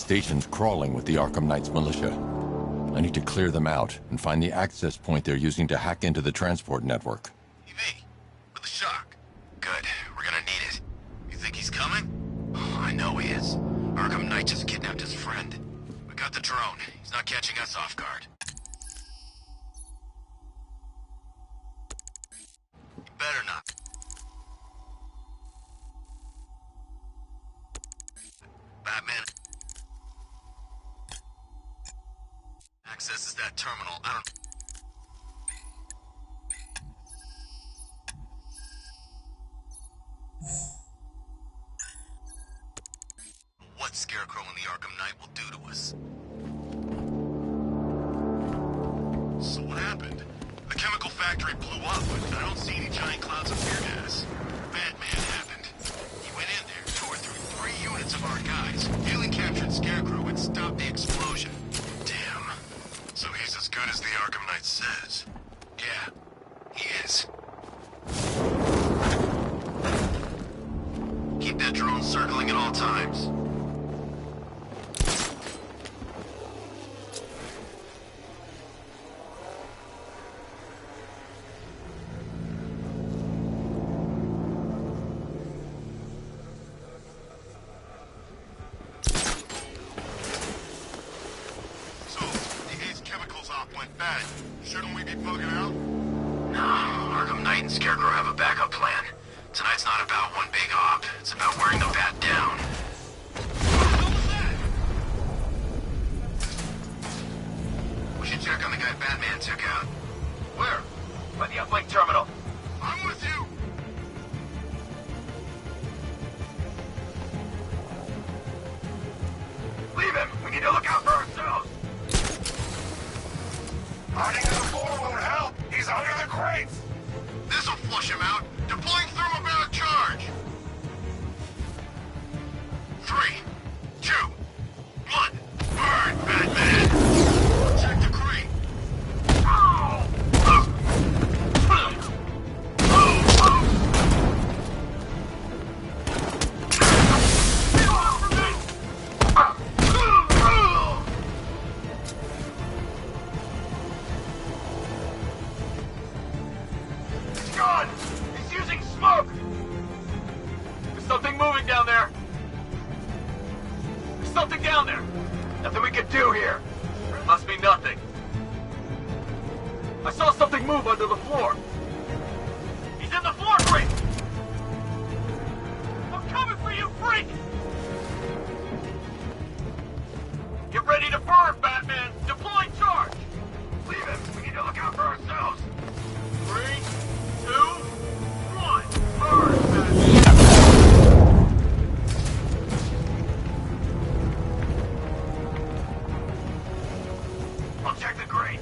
station's crawling with the Arkham Knight's militia. I need to clear them out and find the access point they're using to hack into the transport network. EV, with the shock. Good, we're gonna need it. You think he's coming? Oh, I know he is. Arkham Knight just kidnapped his friend. We got the drone. He's not catching us off guard. You better not. Batman accesses that terminal. I don't... What Scarecrow and the Arkham Knight will do to us. So what happened? The chemical factory blew up, but I don't see any giant clouds of fear gas. Batman happened. He went in there, tore through 3 units of our guys, nearly captured Scarecrow and stopped the explosion. Damn. So he's as good as the Arkham Knight says. Yeah, he is. Keep that drone circling at all times. Went bad. Shouldn't we be bugging out? No, Arkham Knight and Scarecrow have a backup plan. Tonight's not about one big op. It's about wearing the bat down. What was that? We should check on the guy Batman took out. Where? By the uplink terminal. I'm with you. Leave him. We need to look out for ourselves. Hiding in the floor won't help! He's under the crates! This'll flush him out! Deploying thermobaric charge! 3, 2, 1, burn, Batman! Check the crate! He's using smoke! There's something moving down there! There's something down there! Nothing we can do here! Must be nothing. I saw something move under the floor! He's in the floor crate! I'm coming for you, freak! Get ready to burn, Batman! Deploying charge! Leave him! We need to look out for ourselves! 3, 2, 1. Burn, Batman! I'll check the grate.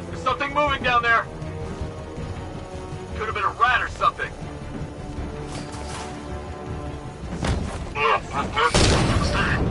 There's something moving down there. Could have been a rat or something. What's that?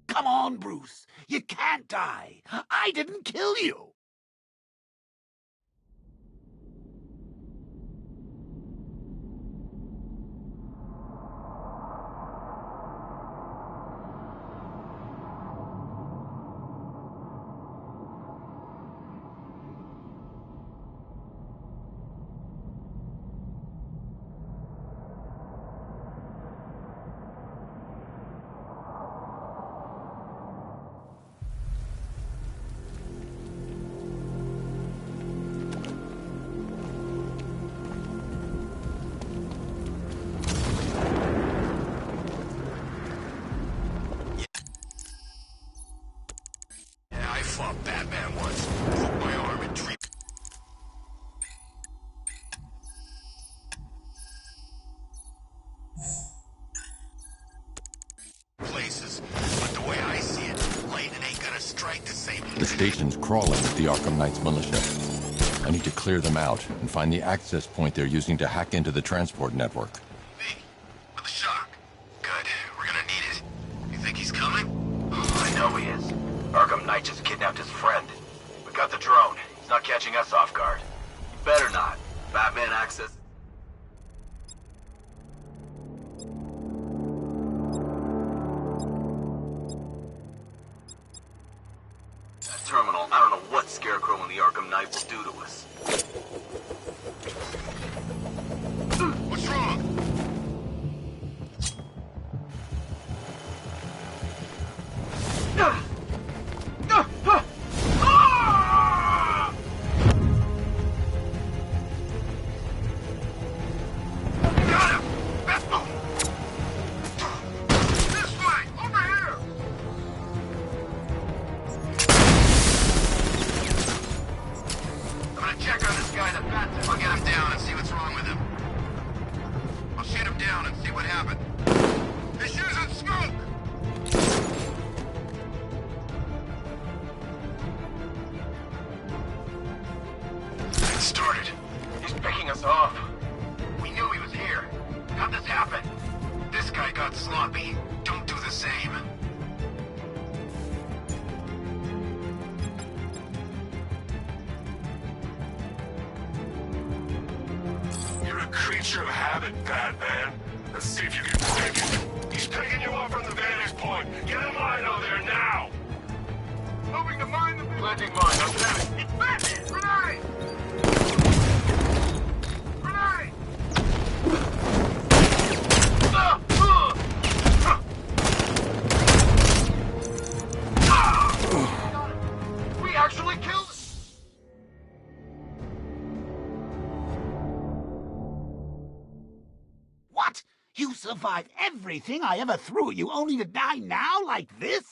Come on, Bruce. You can't die. I didn't kill you. The station's crawling with the Arkham Knight's militia. I need to clear them out and find the access point they're using to hack into the transport network. Me? With the shock. Good. We're gonna need it. You think he's coming? Oh, I know he is. Arkham Knight just kidnapped his friend. We got the drone. He's not catching us off guard. He better not. Batman access... That terminal, I don't know what Scarecrow and the Arkham Knight will do to us. What's wrong? Started. He's picking us off. We knew he was here. How'd this happen? This guy got sloppy. Don't do the same. You're a creature of habit, Batman. Let's see if you can break it. He's picking you up from the vantage point. Get a mine out there now! Moving to mine the... Planting mine, I'm down. It's Batman! Grenade! We actually killed... What? You survived everything I ever threw at you only to die now like this?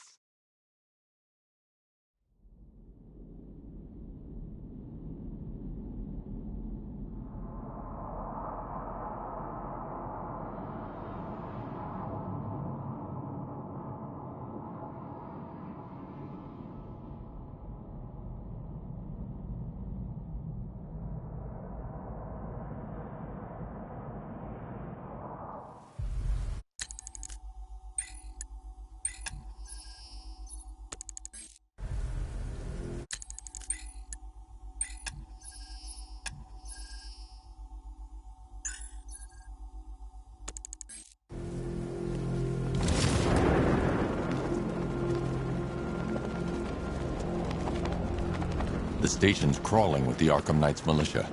The station's crawling with the Arkham Knight's militia.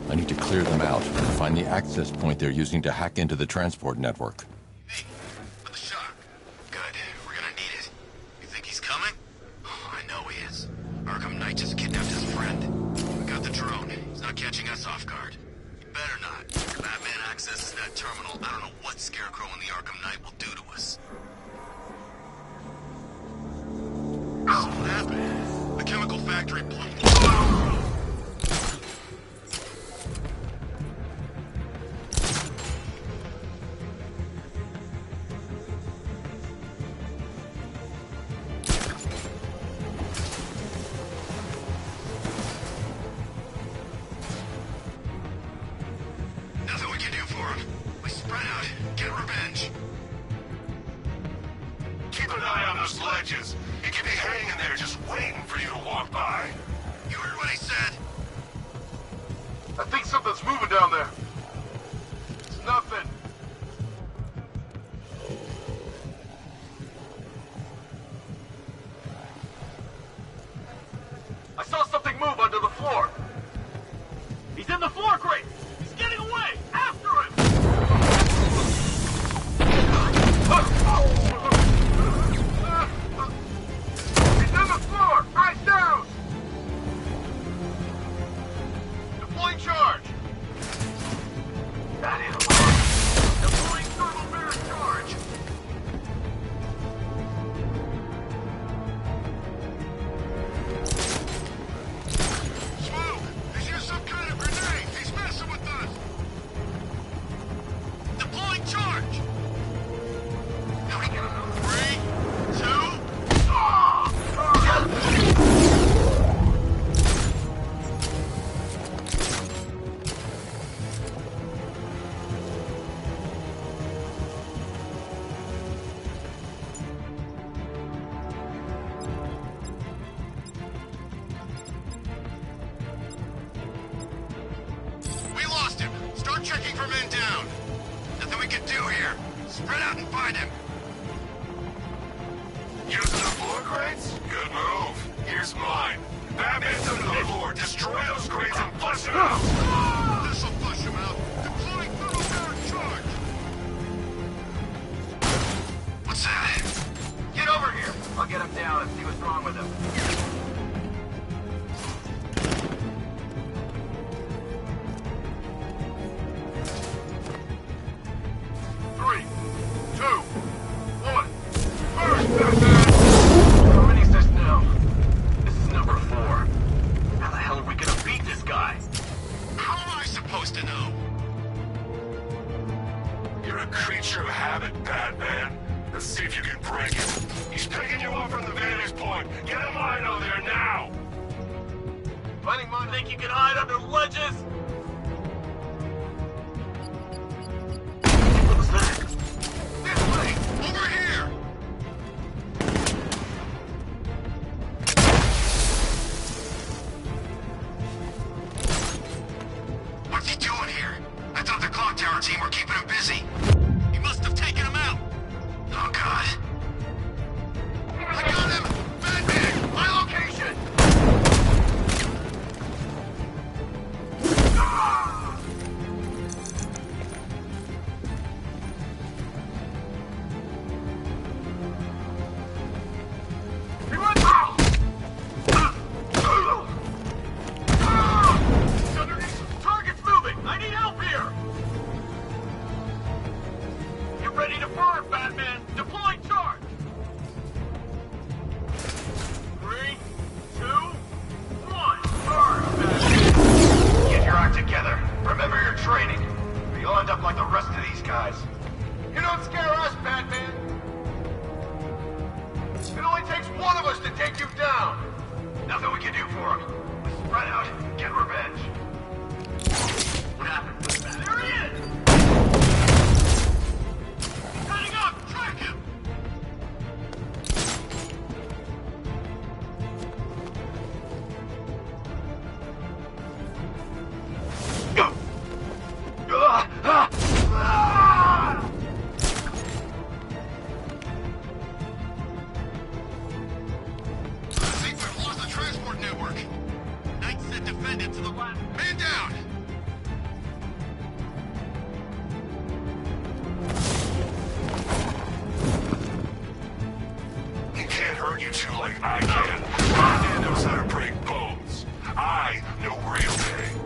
I need to clear them out and find the access point they're using to hack into the transport network. Hey, with the shock. Good. We're gonna need it. You think he's coming? Oh, I know he is. Arkham Knight just kidnapped his friend. We got the drone. He's not catching us off guard. He better not. Batman accesses that terminal. I don't know what Scarecrow and the Arkham Knight will do to us. So what happened? The chemical factory blew. Nothing we can do for him. We spread out, get revenge. Keep an eye on those ledges. He could be hanging there just waiting for you to walk by. You heard what he said? I think something's moving down there. It's nothing. I saw something move under the floor. He's in the floor grate. He's getting away. After him. He's on the floor. Eyes down. Deploying charge. checking for men down. Nothing we can do here. Spread out and find him. Using the floor crates? Good move. Here's mine. Batman's under the floor. Destroy those crates and flush them out. This'll flush him out. Deploying thermobaric charge. What's that? Get over here. I'll get him down and see what's wrong with him. Three, two, one. First, Batman! How many's this now? This is number 4. How the hell are we gonna beat this guy? How am I supposed to know? You're a creature of habit, Batman. Let's see if you can break it. He's picking you up from the vantage point. Get a line on there now! Finding mine think you can hide under ledges? What's that? This way! Over here! What's he doing here? I thought the clock tower team were keeping him busy. He must have taken him out. Oh, God. I got him! Batman! My location! Ah! He runs out! Underneath! Target's moving! I need help here! Get ready to burn, Batman! Deploy charge! 3, 2, 1, burn, Batman! Get your act together. Remember your training. Or you'll end up like the rest of these guys. You don't scare us, Batman! It only takes one of us to take you down! Nothing we can do for him. Spread out, get revenge. What happened with that? There he is! He's heading up! Track him! I think we've lost the transport network. Knight said defend it to the left. Man down! He can't hurt you two like I can. Batman knows how to break bones. I know real pain.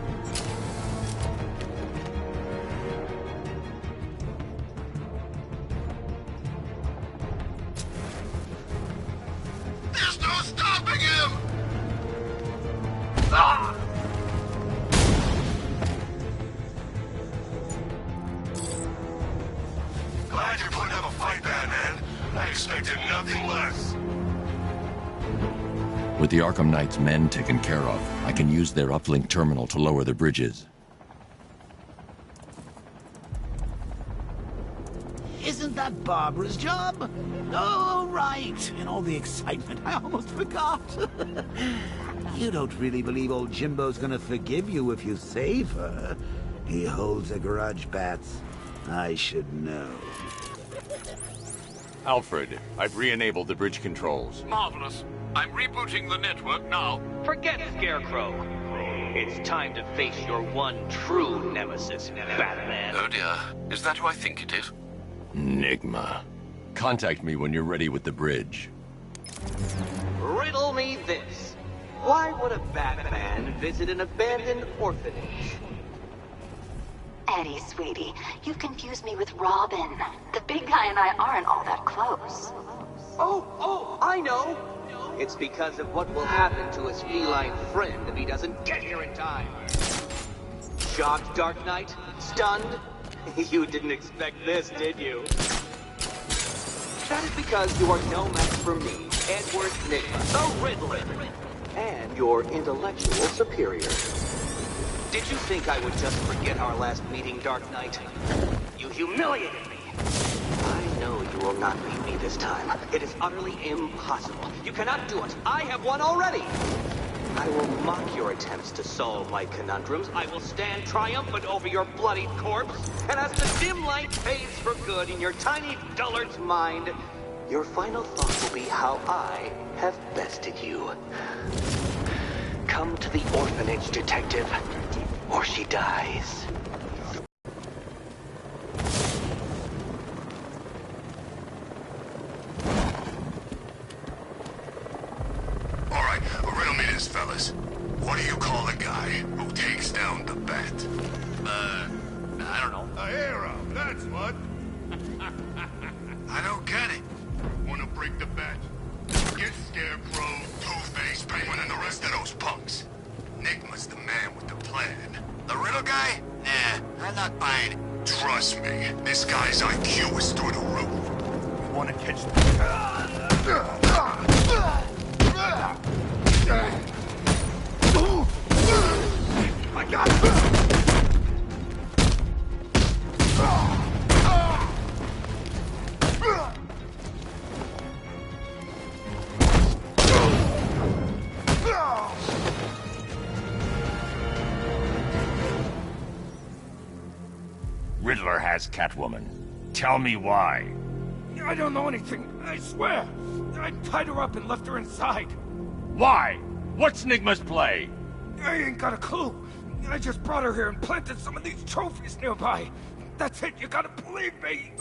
There's no stopping him! Ah! Glad you're putting up a fight, Batman. I expected nothing less. With the Arkham Knight's men taken care of, I can use their uplink terminal to lower the bridges. Isn't that Barbara's job? Oh, right. In all the excitement, I almost forgot. You don't really believe old Jimbo's gonna forgive you if you save her. He holds a grudge, Bats. I should know. Alfred, I've re-enabled the bridge controls. Marvelous. I'm rebooting the network now. Forget Scarecrow. It's time to face your one true nemesis, Batman. Oh dear. Is that who I think it is? Enigma. Contact me when you're ready with the bridge. Riddle me this. Why would a Batman visit an abandoned orphanage? Eddie, sweetie, you've confused me with Robin. The big guy and I aren't all that close. Oh, I know. It's because of what will happen to his feline friend if he doesn't get here in time. Shocked, Dark Knight? Stunned? You didn't expect this, did you? That is because you are no match for me, Edward Nygma, the Riddler, and your intellectual superior. Did you think I would just forget our last meeting, Dark Knight? You humiliated me. I know you will not beat me this time. It is utterly impossible. You cannot do it. I have won already. I will mock your attempts to solve my conundrums. I will stand triumphant over your bloodied corpse. And as the dim light fades for good in your tiny dullard's mind, your final thought will be how I have bested you. Come to the orphanage, detective, or she dies. All right, riddle me this, fellas. What do you call a guy who takes down the bat? I don't know. A hero, that's what. I don't get it. Wanna break the bat? Get Scarecrow, Two-Face, Penguin, and the rest of those punks. Enigma's the man with the plan. The riddle guy? Nah, I'm not buying it. Trust me, this guy's IQ is through the roof. You wanna catch I got it! Riddler has Catwoman. Tell me why. I don't know anything, I swear. I tied her up and left her inside. Why? What's Nigma's play? I ain't got a clue. I just brought her here and planted some of these trophies nearby. That's it, you gotta believe me.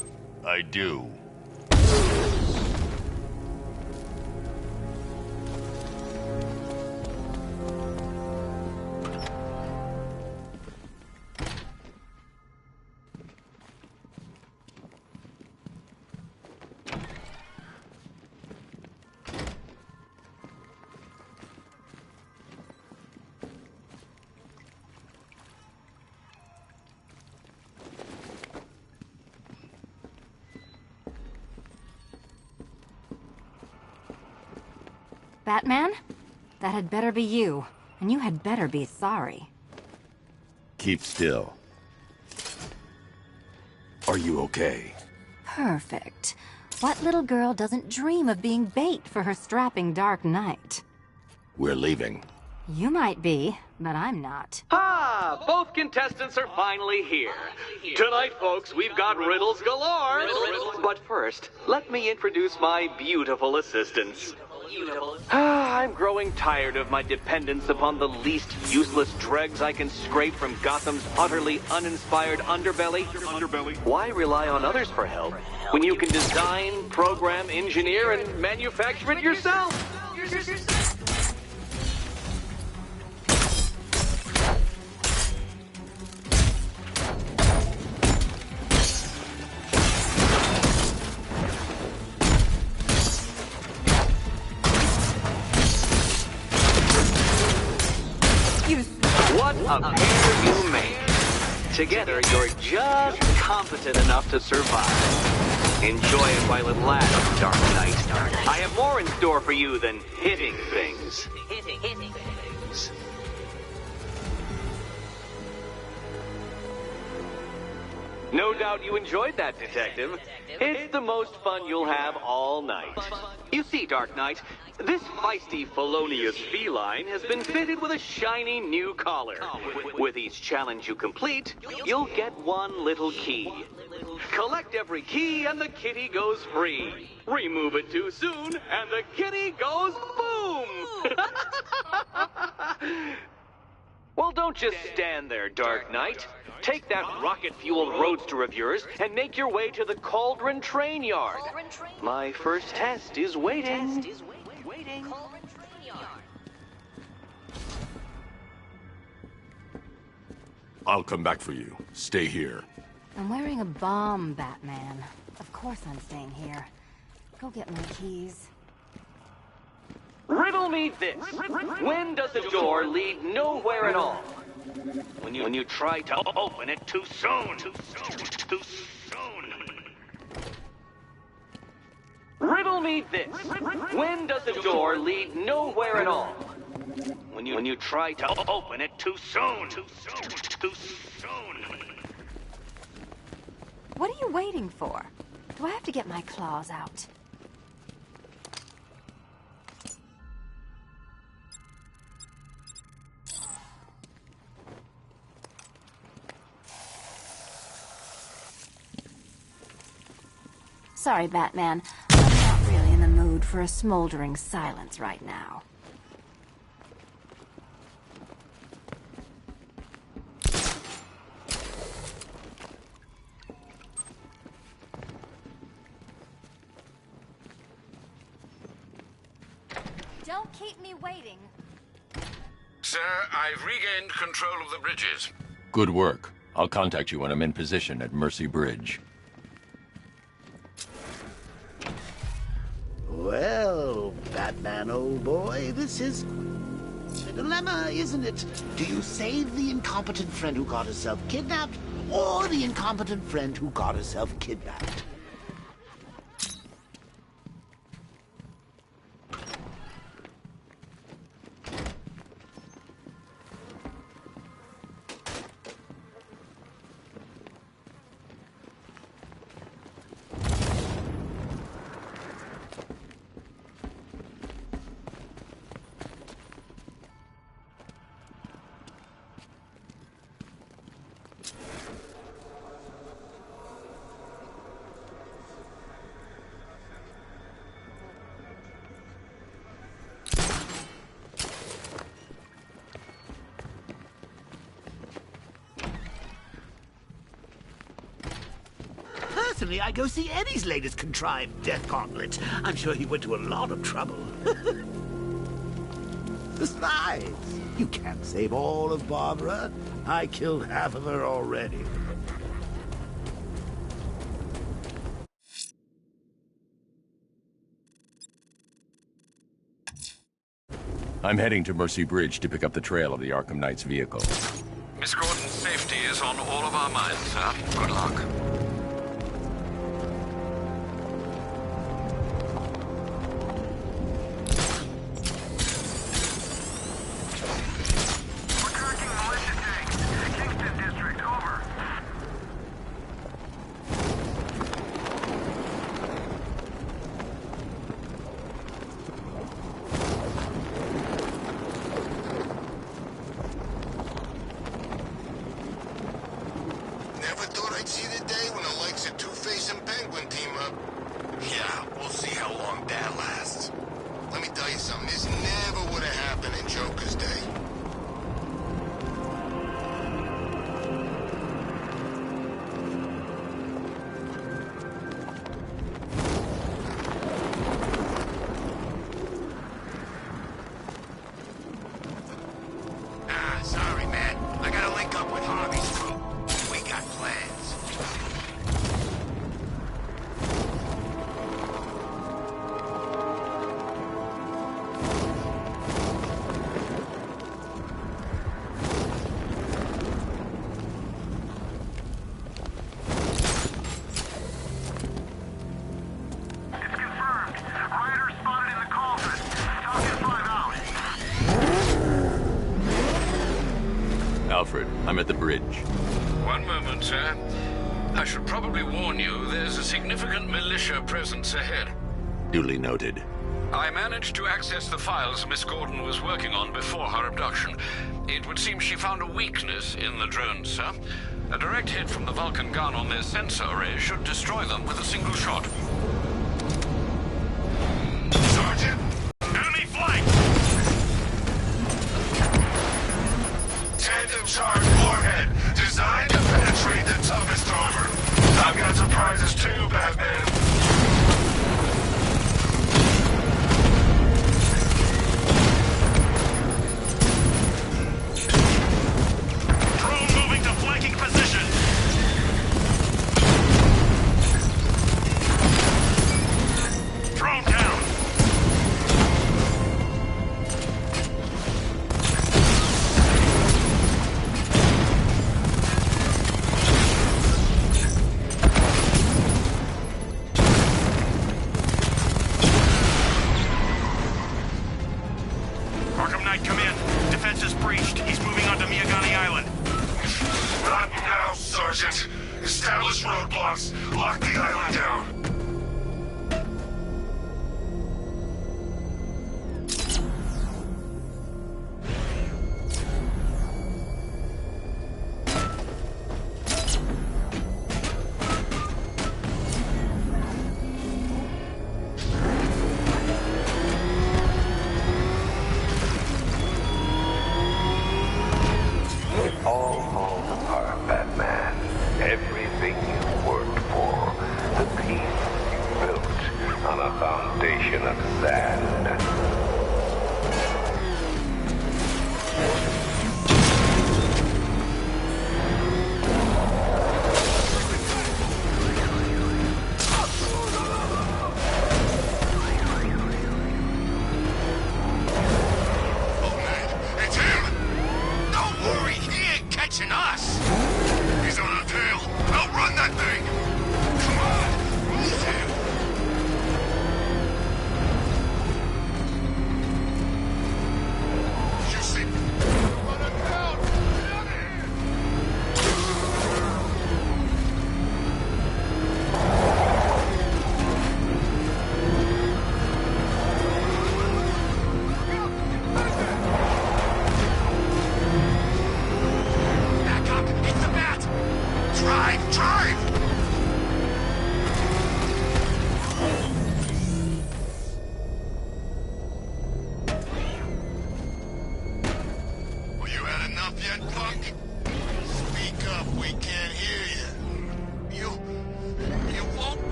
I do. Batman? That had better be you. And you had better be sorry. Keep still. Are you okay? Perfect. What little girl doesn't dream of being bait for her strapping Dark Knight? We're leaving. You might be, but I'm not. Ah, both contestants are finally here. Tonight, folks, we've got riddles galore. But first, let me introduce my beautiful assistants. I'm growing tired of my dependence upon the least useless dregs I can scrape from Gotham's utterly uninspired underbelly. Why rely on others for help when you can design, program, engineer, and manufacture it yourself? What a pair you make. Together, you're just competent enough to survive. Enjoy it while it lasts, Dark Knight. I have more in store for you than hitting things. No doubt you enjoyed that, Detective. It's the most fun you'll have all night. You see, Dark Knight, this feisty, felonious feline has been fitted with a shiny new collar. With each challenge you complete, you'll get one little key. Collect every key and the kitty goes free. Remove it too soon and the kitty goes boom! Well, don't just stand there, Dark Knight. Take that rocket-fueled roadster of yours and make your way to the Cauldron Train Yard. My first test is waiting. I'll come back for you. Stay here. I'm wearing a bomb, Batman. Of course I'm staying here. Go get my keys. Riddle me this. When does a door lead nowhere at all? When you try to open it too soon. Too soon. Riddle me this. When does a door lead nowhere at all? When you try to open it too soon. Too soon. What are you waiting for? Do I have to get my claws out? Sorry, Batman. I'm not really in the mood for a smoldering silence right now. Don't keep me waiting. Sir, I've regained control of the bridges. Good work. I'll contact you when I'm in position at Mercy Bridge. Well, Batman, old boy, this is a dilemma, isn't it? Do you save the incompetent friend who got herself kidnapped, or the incompetent friend who got herself kidnapped? Personally, I go see Eddie's latest contrived death gauntlet. I'm sure he went to a lot of trouble. Besides, you can't save all of Barbara. I killed half of her already. I'm heading to Mercy Bridge to pick up the trail of the Arkham Knight's vehicle. Miss Gordon's safety is on all of our minds, sir. Good luck. Alfred, I'm at the bridge. One moment, sir. I should probably warn you, there's a significant militia presence ahead. Duly noted. I managed to access the files Miss Gordon was working on before her abduction. It would seem she found a weakness in the drones, sir. A direct hit from the Vulcan gun on their sensor array should destroy them with a single shot. Sergeant! Enemy flank! Tandem charge warhead, designed to penetrate the toughest armor. I've got surprises too, Batman. Drone moving to flanking position. Drone down. Arkham Knight, come in. Defense is breached. He's moving onto Miyagani Island. Not now, Sergeant. Establish roadblocks. Lock the island down. sand.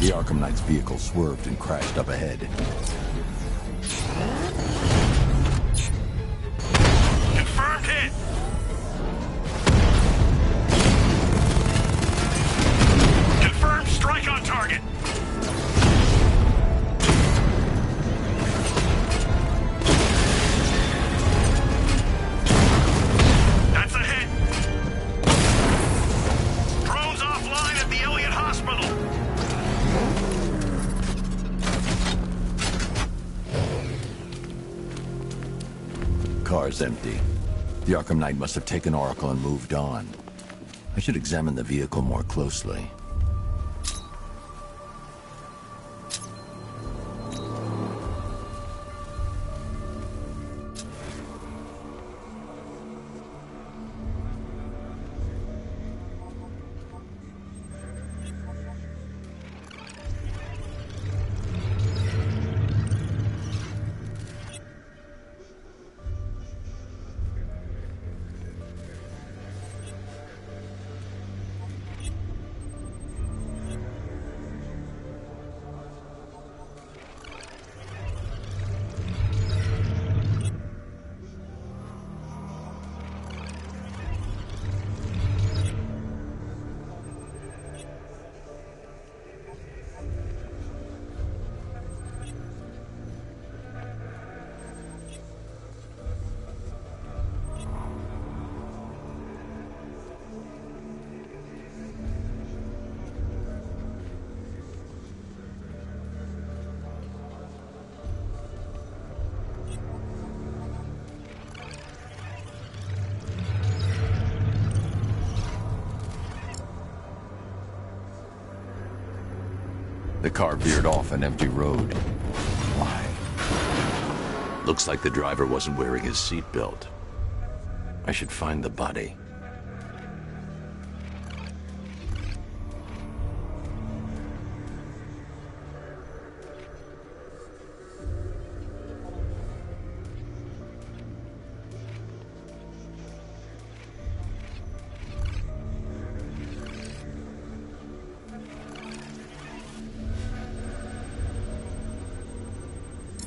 The Arkham Knight's vehicle swerved and crashed up ahead. Confirmed hit! Confirmed strike on target! That's a hit! Drones offline at the Elliott Hospital! Car's empty. The Arkham Knight must have taken Oracle and moved on. I should examine the vehicle more closely. The car veered off an empty road. Why? Looks like the driver wasn't wearing his seatbelt. I should find the body.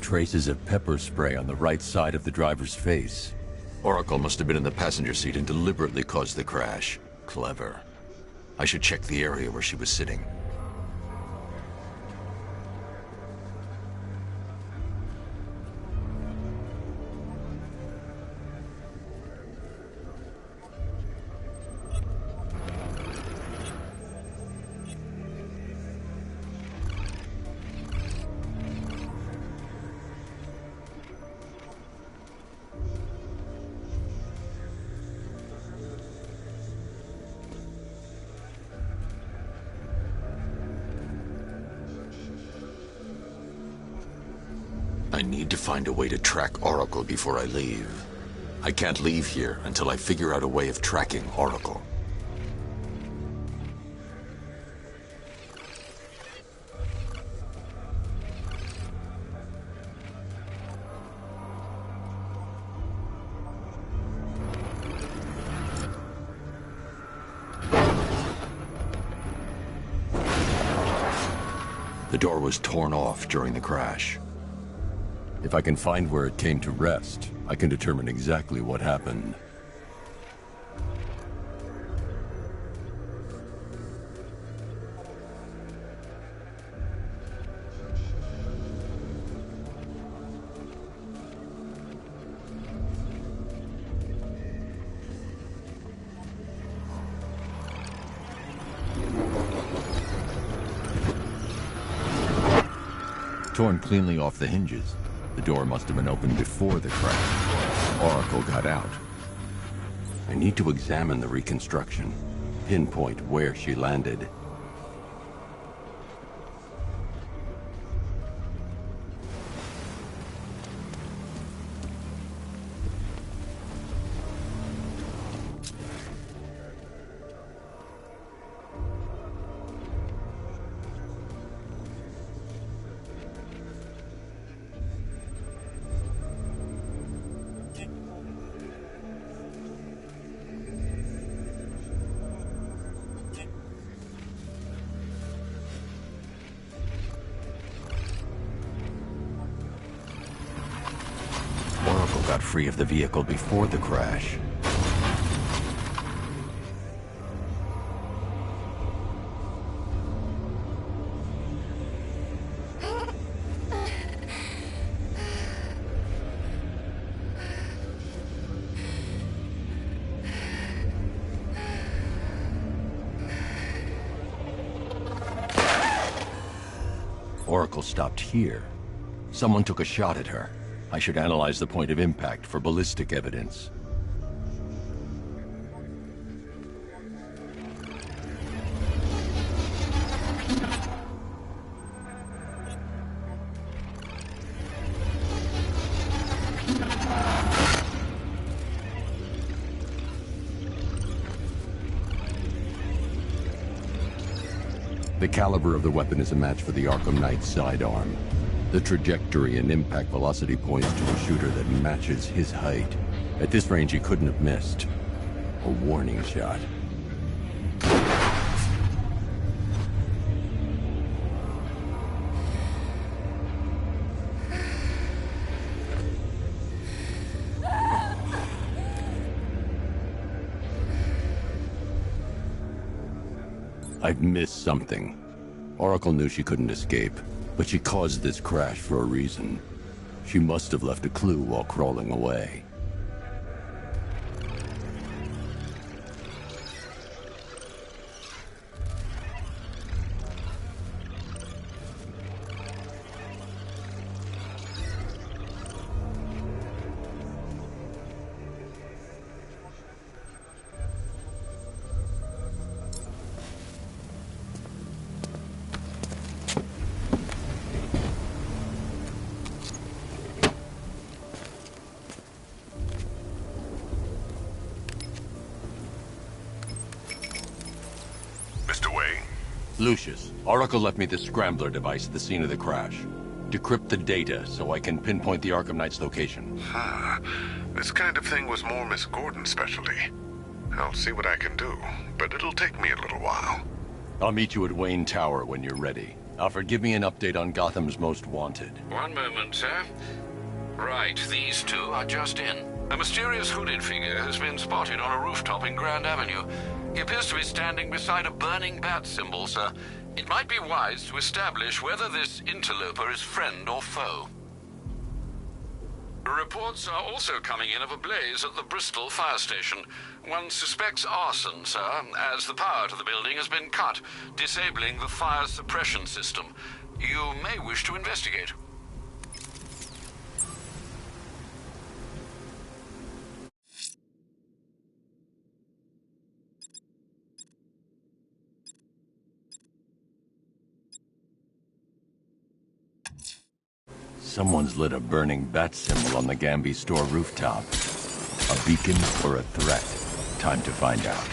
Traces of pepper spray on the right side of the driver's face. Oracle must have been in the passenger seat and deliberately caused the crash. Clever. I should check the area where she was sitting. I need to find a way to track Oracle before I leave. I can't leave here until I figure out a way of tracking Oracle. The door was torn off during the crash. If I can find where it came to rest, I can determine exactly what happened. Torn cleanly off the hinges. The door must have been opened before the crash. Oracle got out. I need to examine the reconstruction, pinpoint where she landed. Got free of the vehicle before the crash. Oracle stopped here. Someone took a shot at her. I should analyze the point of impact for ballistic evidence. The caliber of the weapon is a match for the Arkham Knight's sidearm. The trajectory and impact velocity points to a shooter that matches his height. At this range, he couldn't have missed. A warning shot. I've missed something. Oracle knew she couldn't escape, but she caused this crash for a reason. She must have left a clue while crawling away. Lucius, Oracle left me the Scrambler device at the scene of the crash. Decrypt the data so I can pinpoint the Arkham Knight's location. This kind of thing was more Miss Gordon's specialty. I'll see what I can do, but it'll take me a little while. I'll meet you at Wayne Tower when you're ready. Alfred, give me an update on Gotham's Most Wanted. One moment, sir. Right, these two are just in. A mysterious hooded figure has been spotted on a rooftop in Grand Avenue. He appears to be standing beside a burning bat symbol, sir. It might be wise to establish whether this interloper is friend or foe. Reports are also coming in of a blaze at the Bristol fire station. One suspects arson, sir, as the power to the building has been cut, disabling the fire suppression system. You may wish to investigate. Someone's lit a burning bat symbol on the Gamby store rooftop. A beacon or a threat? Time to find out.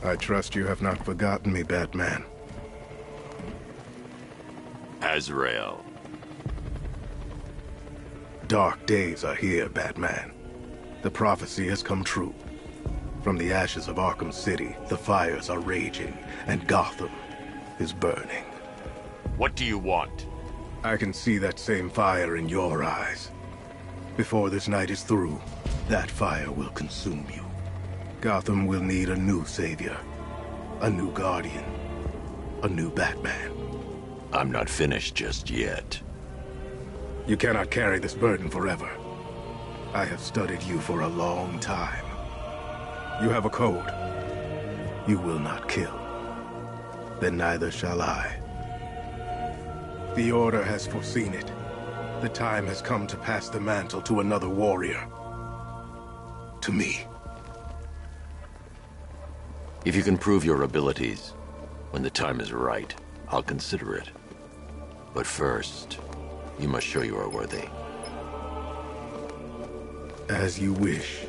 I trust you have not forgotten me, Batman. Azrael. Dark days are here, Batman. The prophecy has come true. From the ashes of Arkham City, the fires are raging, and Gotham is burning. What do you want? I can see that same fire in your eyes. Before this night is through, that fire will consume you. Gotham will need a new savior, a new guardian, a new Batman. I'm not finished just yet. You cannot carry this burden forever. I have studied you for a long time. You have a code. You will not kill. Then neither shall I. The Order has foreseen it. The time has come to pass the mantle to another warrior. To me. If you can prove your abilities, when the time is right, I'll consider it. But first, you must show you are worthy. As you wish.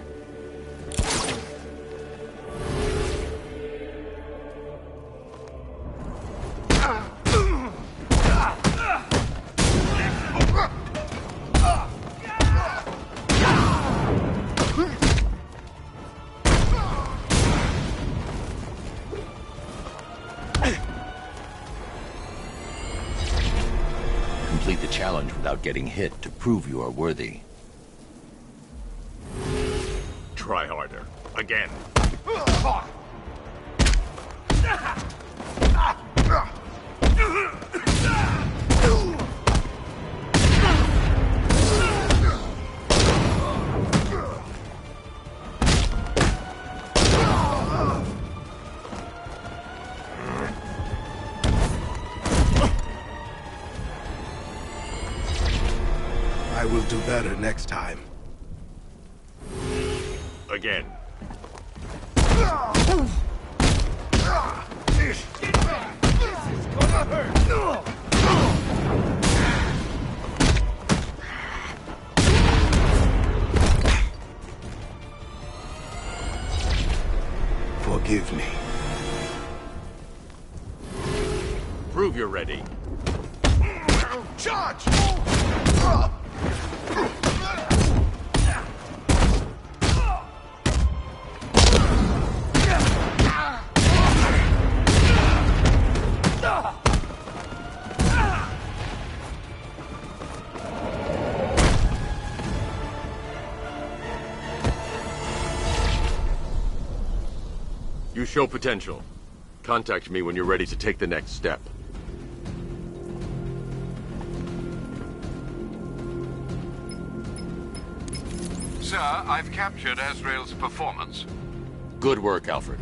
challenge without getting hit to prove you are worthy. Try harder. Again. I will do better next time. Again. Forgive me. Prove you're ready. Charge! You show potential. Contact me when you're ready to take the next step. Sir, I've captured Azrael's performance. Good work, Alfred.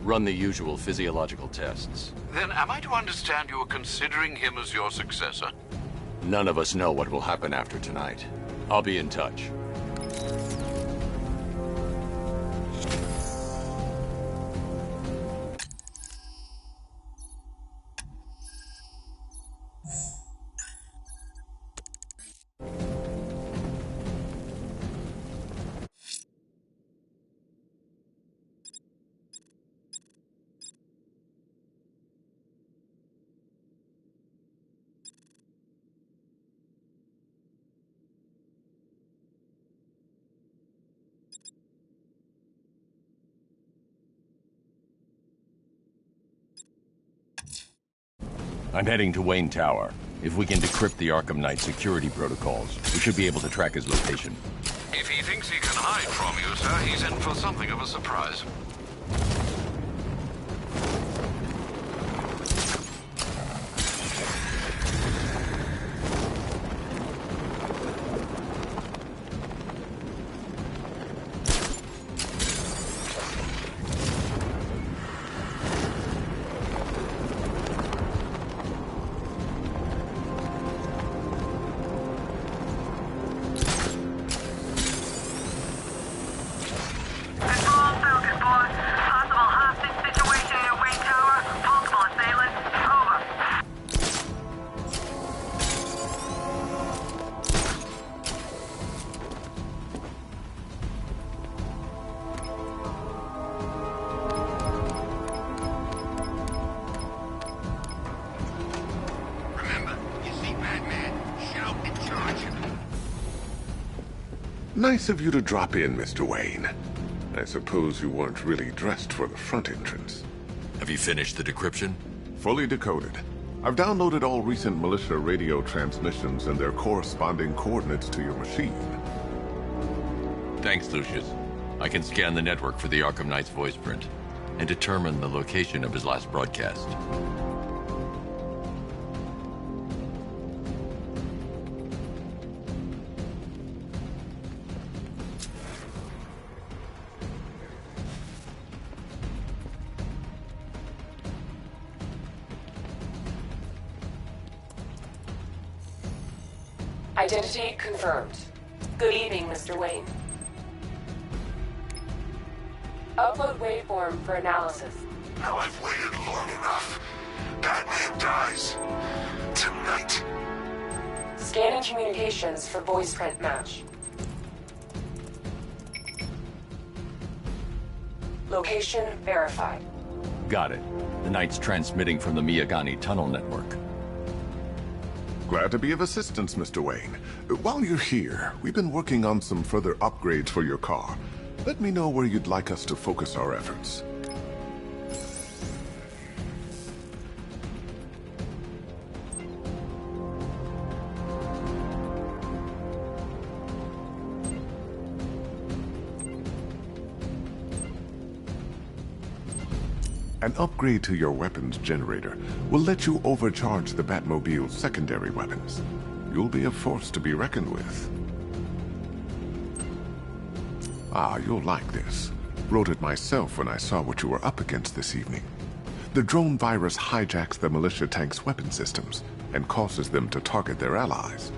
Run the usual physiological tests. Then am I to understand you are considering him as your successor? None of us know what will happen after tonight. I'll be in touch. I'm heading to Wayne Tower. If we can decrypt the Arkham Knight security protocols, we should be able to track his location. If he thinks he can hide from you, sir, he's in for something of a surprise. Nice of you to drop in, Mr. Wayne. I suppose you weren't really dressed for the front entrance. Have you finished the decryption? Fully decoded. I've downloaded all recent militia radio transmissions and their corresponding coordinates to your machine. Thanks, Lucius. I can scan the network for the Arkham Knight's voice print and determine the location of his last broadcast. Identity confirmed. Good evening, Mr. Wayne. Upload waveform for analysis. Now I've waited long enough. Batman dies. Tonight. Scanning communications for voice print match. Location verified. Got it. The Knight's transmitting from the Miyagani tunnel network. Glad to be of assistance, Mr. Wayne. While you're here, we've been working on some further upgrades for your car. Let me know where you'd like us to focus our efforts. An upgrade to your weapons generator will let you overcharge the Batmobile's secondary weapons. You'll be a force to be reckoned with. Ah, you'll like this. Wrote it myself when I saw what you were up against this evening. The drone virus hijacks the militia tank's weapon systems and causes them to target their allies.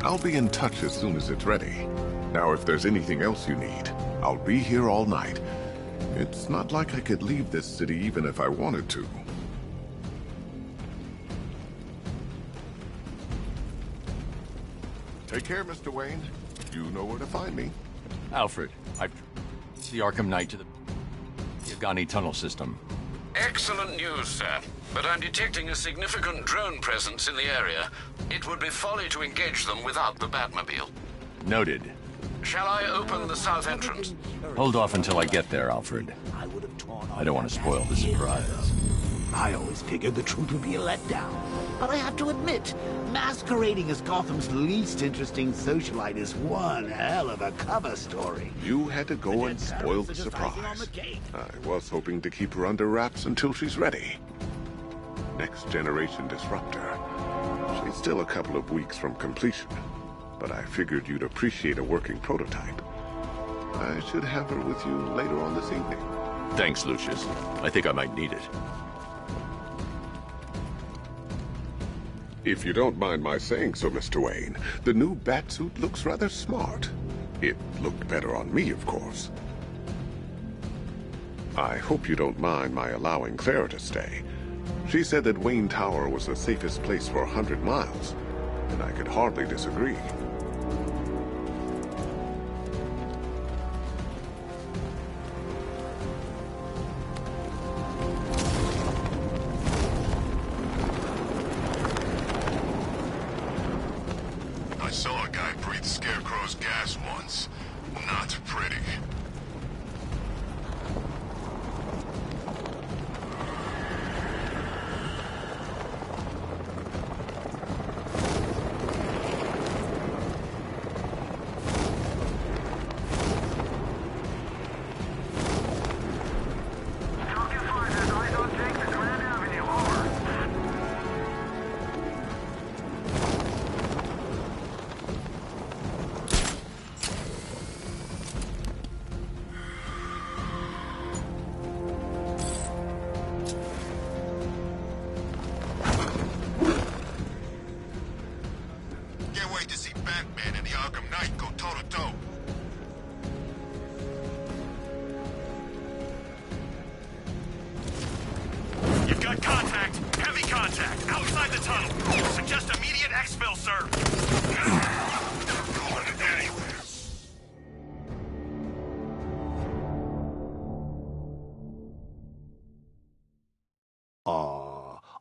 I'll be in touch as soon as it's ready. Now, if there's anything else you need, I'll be here all night. It's not like I could leave this city even if I wanted to. Take care, Mr. Wayne. You know where to find me. Alfred, I've the Arkham Knight to the Yagani tunnel system. Excellent news, sir. But I'm detecting a significant drone presence in the area. It would be folly to engage them without the Batmobile. Noted. Shall I open the south entrance? Hold off until I get there, Alfred. I don't want to spoil the surprise. I always figured the truth would be a letdown. But I have to admit, masquerading as Gotham's least interesting socialite is one hell of a cover story. You had to go and spoil the surprise. I was hoping to keep her under wraps until she's ready. Next generation disruptor. She's still a couple of weeks from completion, but I figured you'd appreciate a working prototype. I should have her with you later on this evening. Thanks, Lucius. I think I might need it. If you don't mind my saying so, Mr. Wayne, the new Batsuit looks rather smart. It looked better on me, of course. I hope you don't mind my allowing Clara to stay. She said that Wayne Tower was the safest place for 100 miles, and I could hardly disagree. I saw a guy breathe Scarecrow's gas once. Not pretty.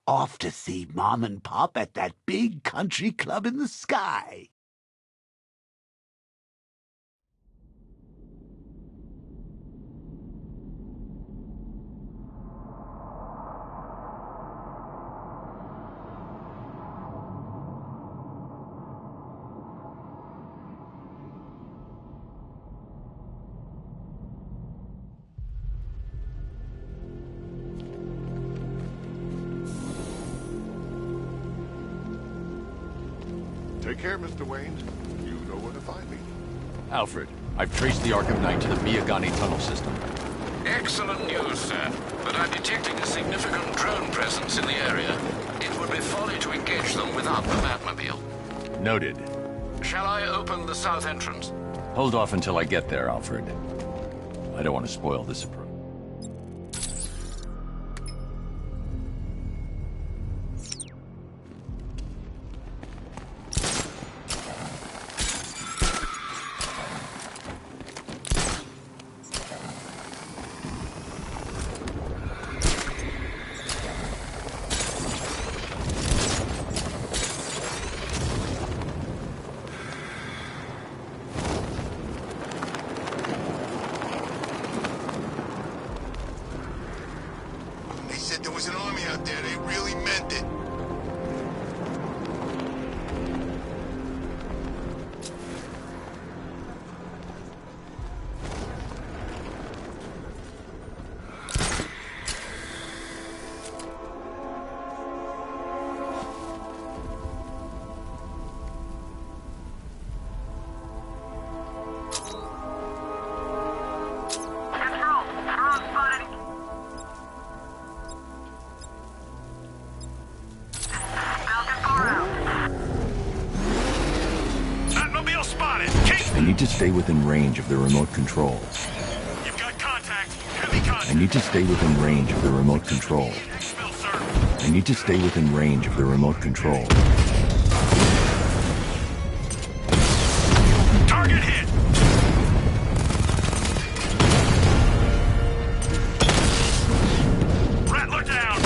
Off to see Mom and Pop at that big country club in the sky. Take care, Mr. Wayne. You know where to find me. Alfred, I've traced the Arkham Knight to the Miyagani tunnel system. Excellent news, sir. But I'm detecting a significant drone presence in the area. It would be folly to engage them without the Batmobile. Noted. Shall I open the south entrance? Hold off until I get there, Alfred. I don't want to spoil the surprise. need to stay within range of the remote control. You've got contact. Heavy contact. I need to stay within range of the remote control. Spill, sir. I need to stay within range of the remote control. Target hit. Rattler down.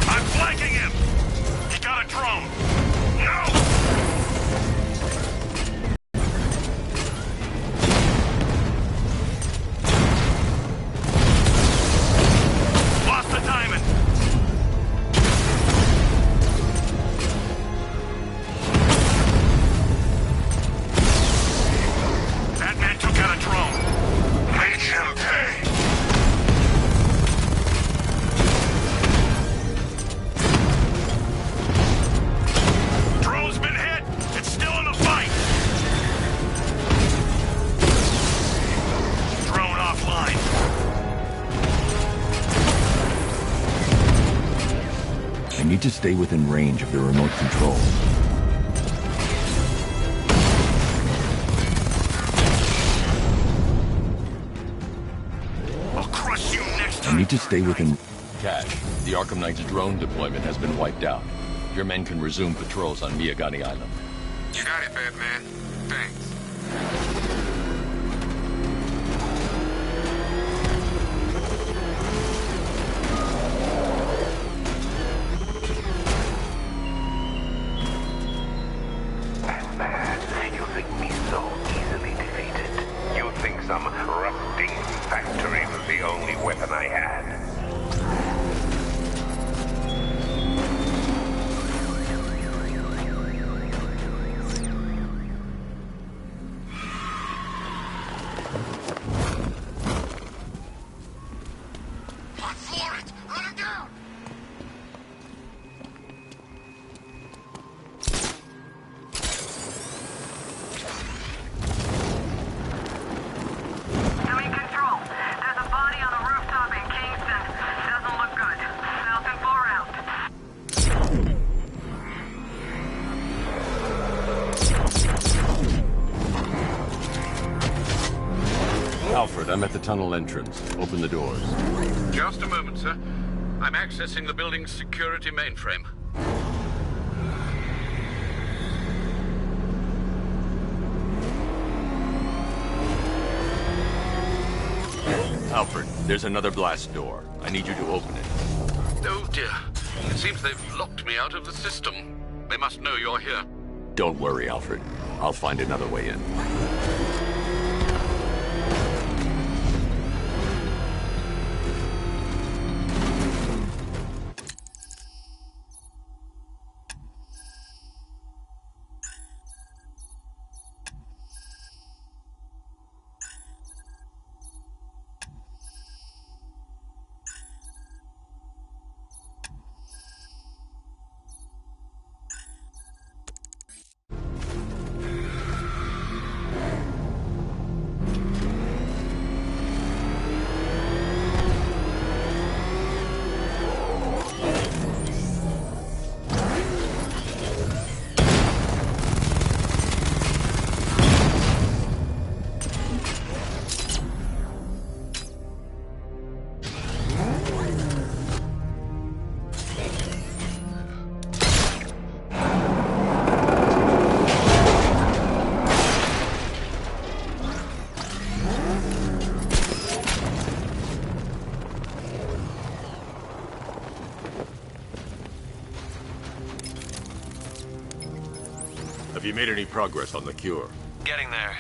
I'm flanking him. He got a drone. No. Lost the diamond. That man took out a drone. Make him pay. Drone's been hit. It's still in the fight. Drone offline. I need to stay within range of the remote control. I'll crush you next I time. need to stay within... Cash, the Arkham Knight's drone deployment has been wiped out. Your men can resume patrols on Miyagani Island. You got it, Batman. Thanks. Batman, you think me so easily defeated? You think some rusting factory was the only weapon I had? On floor it. Run him down. Doing control. There's a body on a rooftop in Kingston. Doesn't look good. South and 4 out. Alfred, I'm at the tunnel entrance. Open the doors. Just a moment, sir. I'm accessing the building's security mainframe. Alfred, there's another blast door. I need you to open it. Oh dear. It seems they've locked me out of the system. They must know you're here. Don't worry, Alfred. I'll find another way in. Have you made any progress on the cure? Getting there.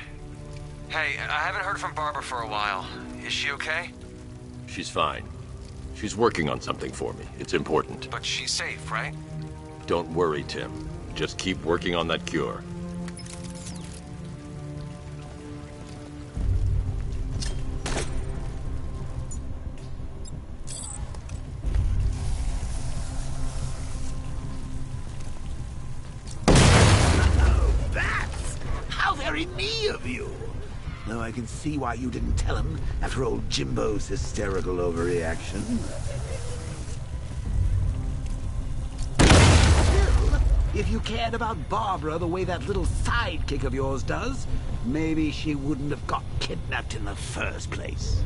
Hey, I haven't heard from Barbara for a while. Is she okay? She's fine. She's working on something for me. It's important. But she's safe, right? Don't worry, Tim. Just keep working on that cure. Very me of you. Though I can see why you didn't tell him after old Jimbo's hysterical overreaction. If you cared about Barbara the way that little sidekick of yours does, maybe she wouldn't have got kidnapped in the first place.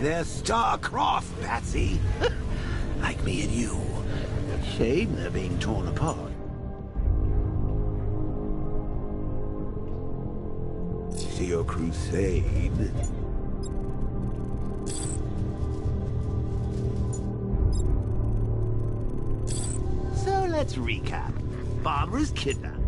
They're star-crossed, Patsy. Like me and you. Shame they're being torn apart. To your crusade. So let's recap. Barbara's kidnapped.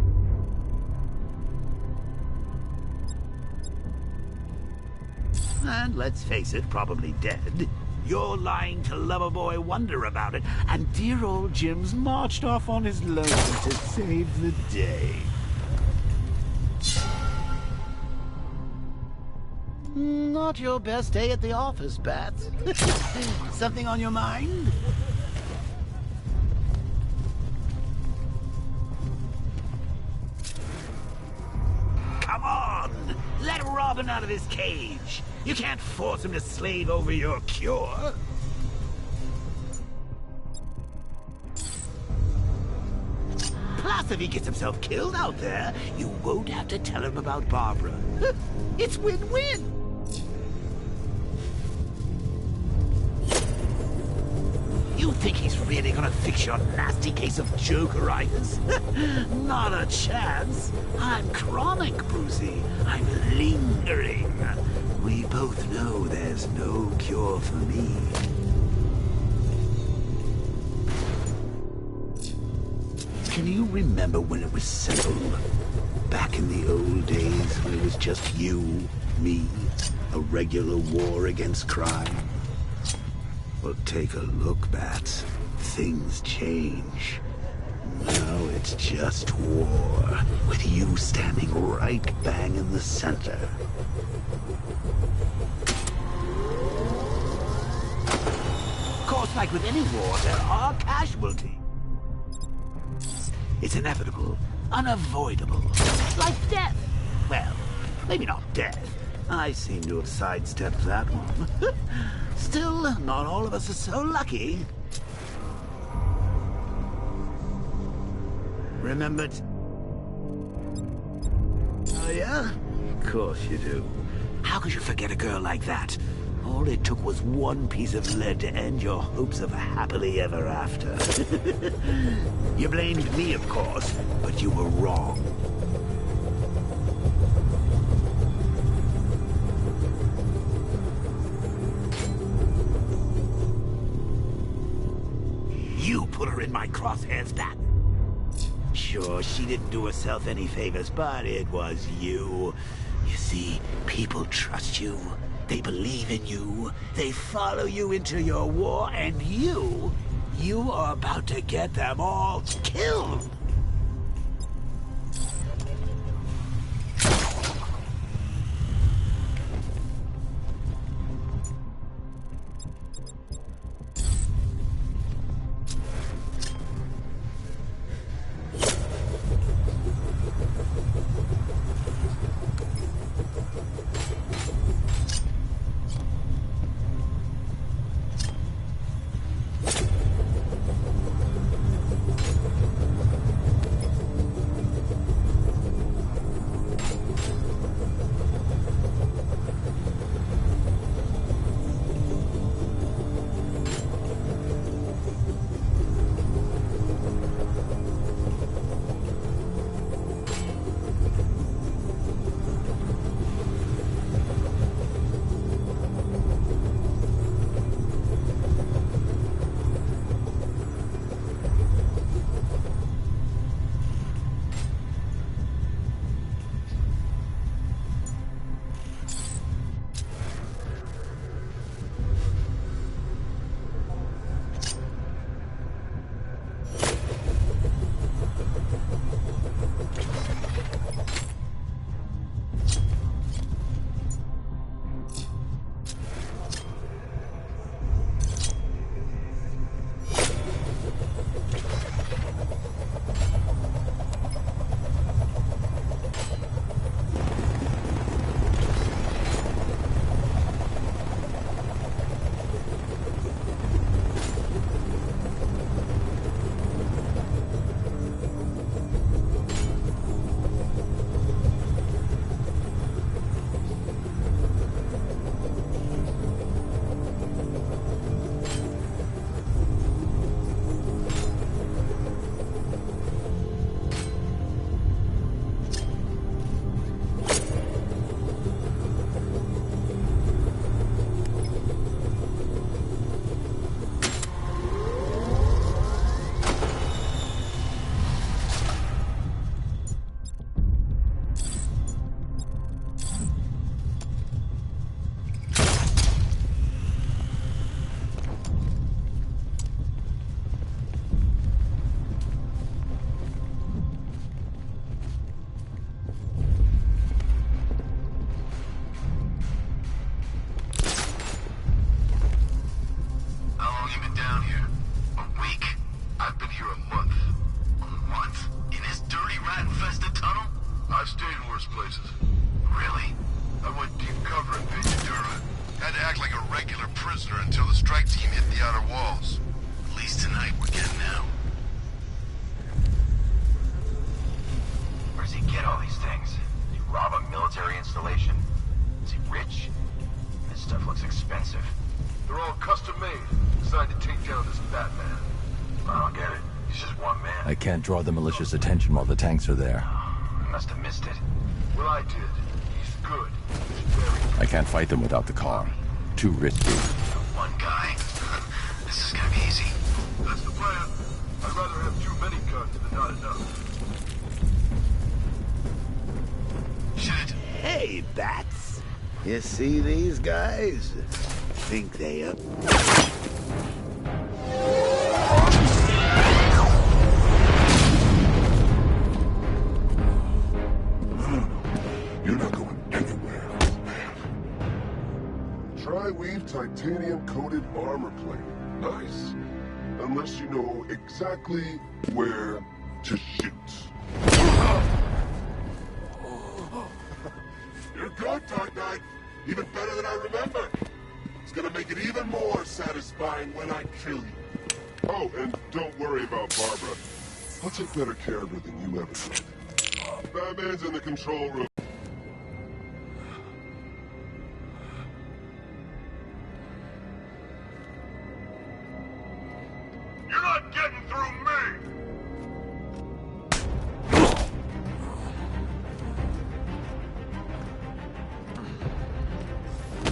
And let's face it, probably dead. You're lying to Loverboy Wonder about it, and dear old Jim's marched off on his lonesome to save the day. Not your best day at the office, Bats. Something on your mind? Come on! Let Robin out of his cage! You can't force him to slave over your cure! Plus, if he gets himself killed out there, you won't have to tell him about Barbara. It's win-win! You think he's really gonna fix your nasty case of jokeritis? Not a chance. I'm chronic, Brucey. I'm lingering. We both know there's no cure for me. Can you remember when it was settled? Back in the old days when it was just you, me, a regular war against crime? Well, take a look, Bats. Things change. Now it's just war, with you standing right bang in the center. Of course, like with any war, there are casualties. It's inevitable, unavoidable, like death. Well, maybe not death. I seem to have sidestepped that one. Still, not all of us are so lucky. Remembered? Oh, yeah? Of course you do. How could you forget a girl like that? All it took was one piece of lead to end your hopes of a happily ever after. You blamed me, of course, but you were wrong. You put her in my crosshairs, Bat. Sure, she didn't do herself any favors, but it was you. You see, people trust you. They believe in you. They follow you into your war, and you are about to get them all killed. I can't draw the militia's attention while the tanks are there. I must have missed it. Well, I did. He's good. I can't fight them without the car. Too risky. One guy? This is gonna be easy. That's the plan. I'd rather have too many guns than not enough. Shit. Hey, bats. You see these guys? Think they are... You're not going anywhere. Tri-weave titanium-coated armor plate. Nice. Unless you know exactly where to shoot. You're good, Dark Knight. Even better than I remember. It's gonna make it even more satisfying when I kill you. Oh, and don't worry about Barbara. I'll take better care of her than you ever did. Batman's in the control room. You're not getting through me!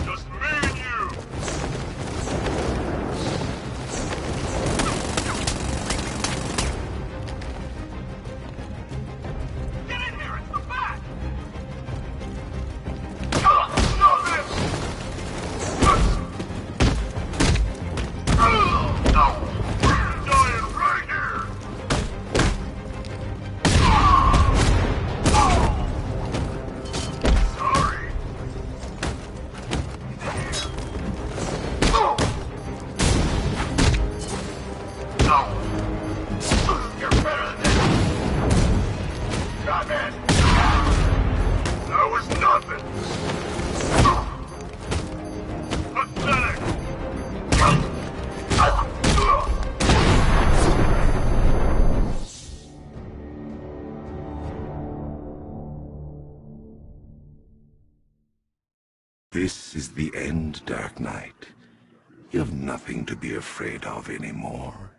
Just me and you! Get in here! It's the Bat! Stop this! No! Dying right here! Sorry. You're better than this. Batman. That was nothing. Pathetic. This is the end, Dark Knight. You have nothing to be afraid of anymore.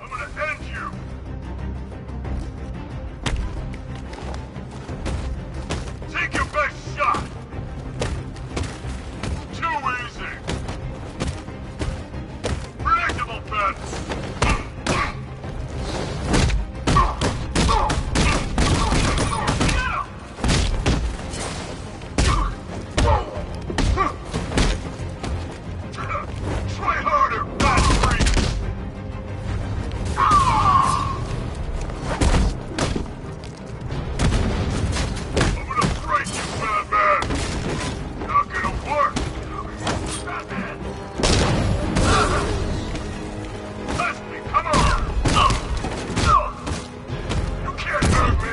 I'm gonna end you! Take your best shot! Too easy! Predictable, Ben! Try harder, bad freak! I'm gonna break you, Batman! Not gonna work! Batman! Test me, come on! You can't hurt me!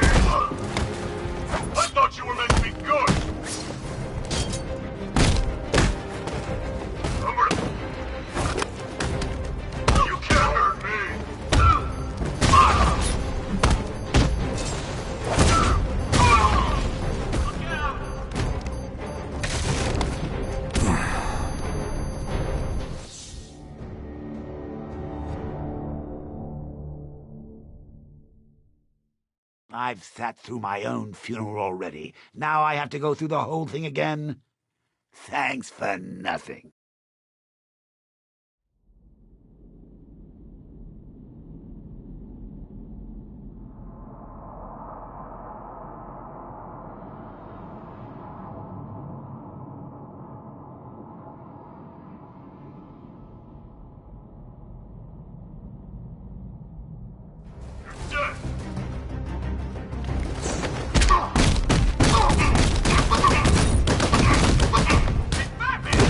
I thought you were meant to be good! I'm gonna... You can't hurt me! I've sat through my own funeral already. Now I have to go through the whole thing again? Thanks for nothing. Dead! Batman!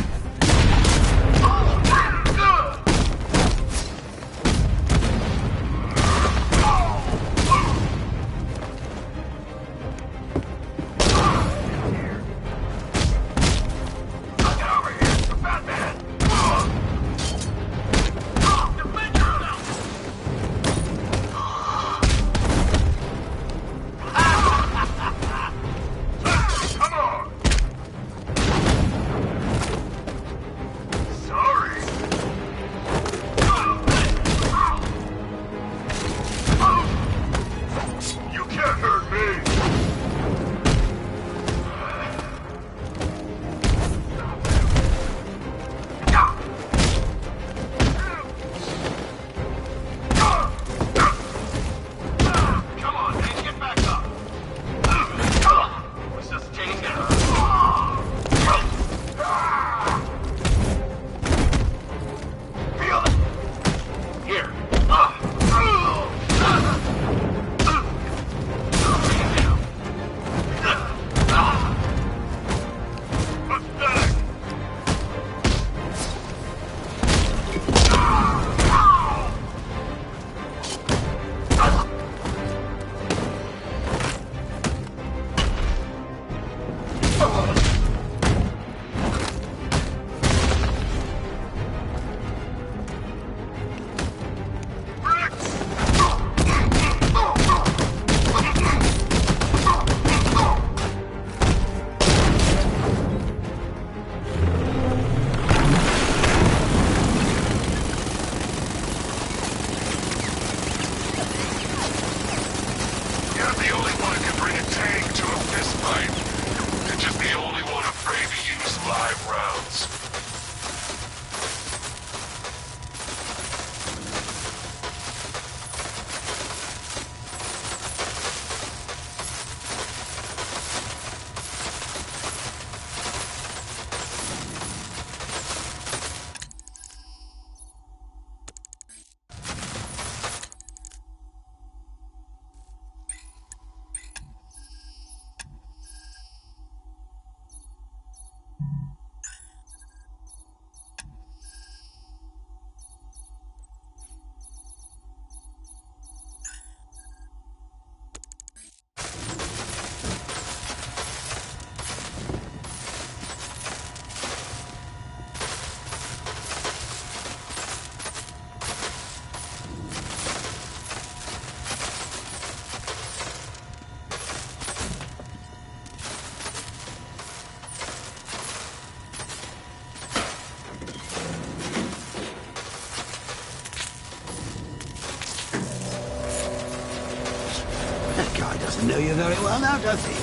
Know you very well now, does he? I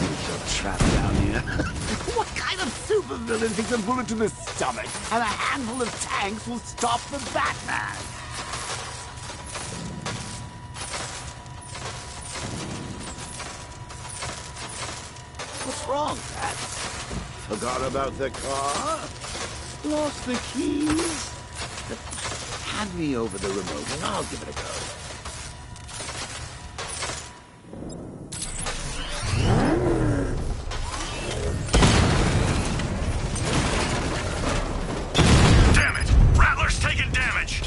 think you're trapped down here. What kind of supervillain thinks a bullet to the stomach and a handful of tanks will stop the Batman? What's wrong, Pat? Forgot about the car? Lost the keys? Hand me over the remote and I'll give it a go. Damn it! Rattler's taking damage!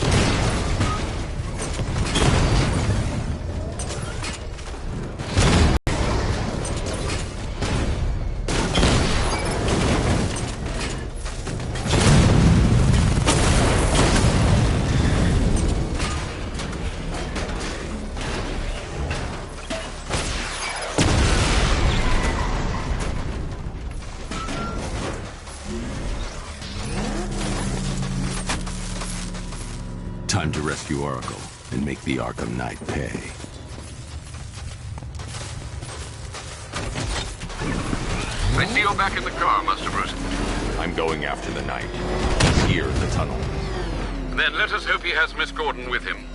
Time to rescue Oracle and make the Arkham Knight pay. I see you're back in the car, Master Bruce. I'm going after the Knight. He's here in the tunnel. Then let us hope he has Miss Gordon with him.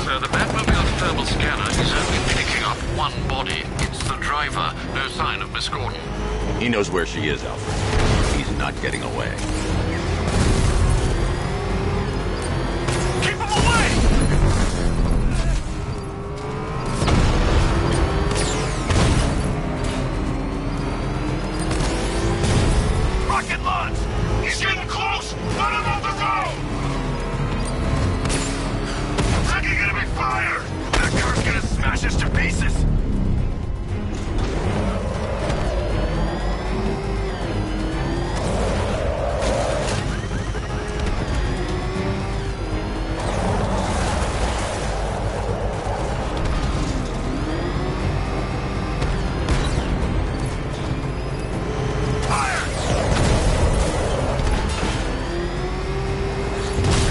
So the Batmobile's thermal scanner is only picking up one body. It's the driver. No sign of Miss Gordon. He knows where she is, Alfred. He's not getting away. Keep him away! Rocket launch! He's getting close! Let him off the road! Taking enemy fire! That car's gonna smash us to pieces!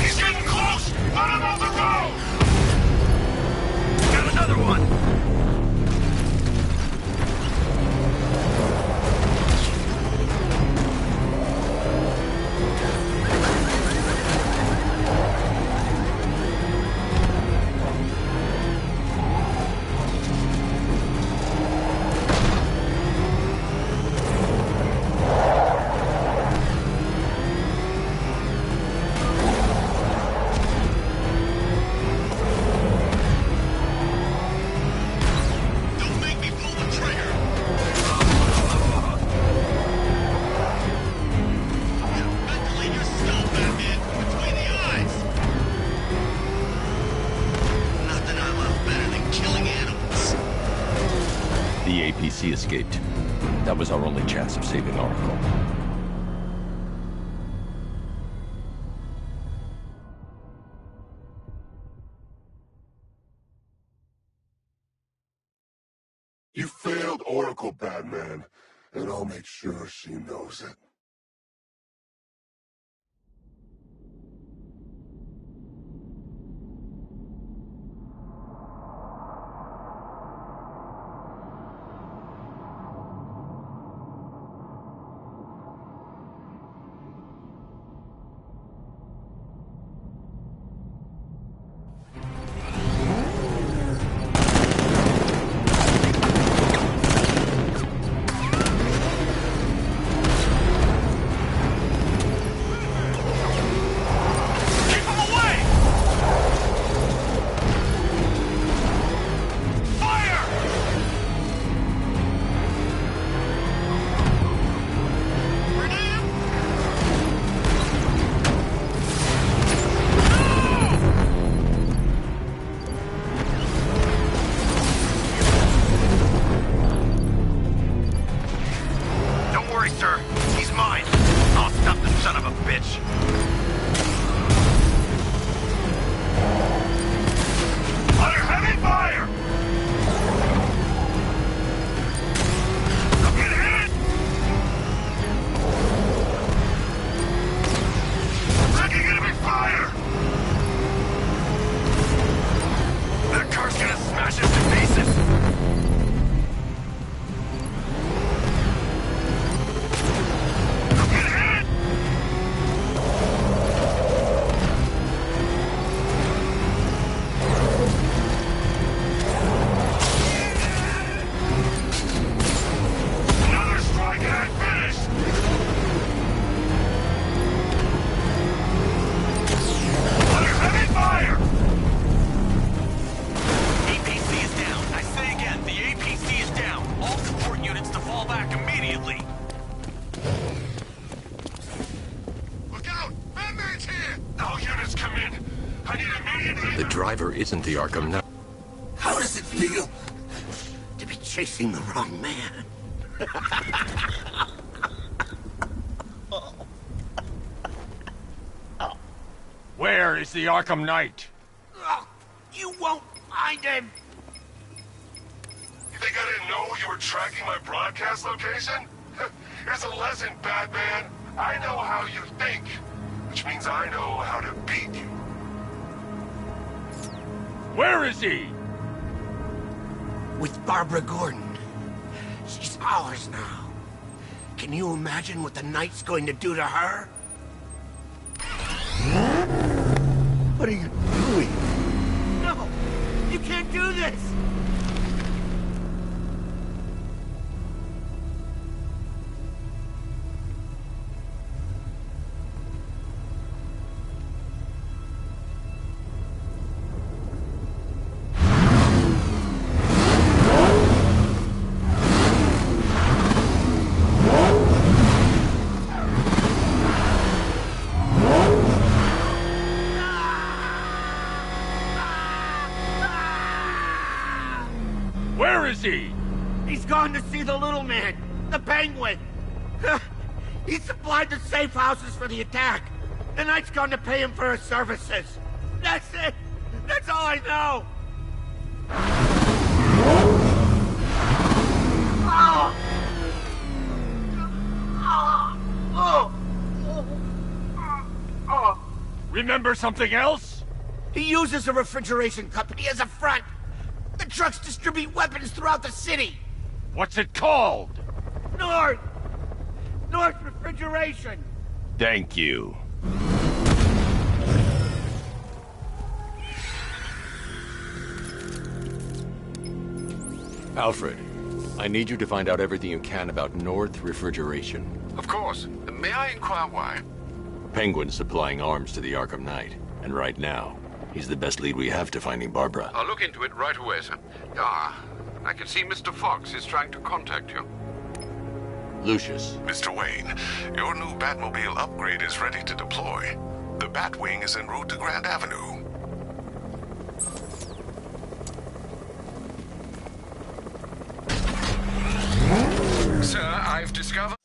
He's getting close! Let him off the road! Got another one! Don't make me pull the trigger! Ventilate your skull, Batman! Between the eyes! Nothing I love better than killing animals. The APC escaped. That was our only chance of saving Oracle. You failed Oracle, Batman, and I'll make sure she knows it. Keep him away! Fire! Grenade! Don't worry, sir. He's mine. I'll stop the son of a bitch. The driver isn't the Arkham Knight. How does it feel to be chasing the wrong man? Where is the Arkham Knight? Oh, you won't find him! You think I didn't know you were tracking my broadcast location? Here's a lesson, Batman. I know how you think, which means I know how to beat you. Where is he? With Barbara Gordon. She's ours now. Can you imagine what the Knight's going to do to her? What are you doing? No! You can't do this! Where is he? He's gone to see the little man, the Penguin. He supplied the safe houses for the attack. The Knight's gone to pay him for his services. That's it. That's all I know. Remember something else? He uses a refrigeration company as a front. The trucks distribute weapons throughout the city. What's it called? North Refrigeration. Thank you. Alfred, I need you to find out everything you can about North Refrigeration. Of course. May I inquire why? Penguin's supplying arms to the Arkham Knight, and right now, he's the best lead we have to finding Barbara. I'll look into it right away, sir. Ah, I can see Mr. Fox is trying to contact you. Lucius. Mr. Wayne, your new Batmobile upgrade is ready to deploy. The Batwing is en route to Grand Avenue. Sir, I've discovered...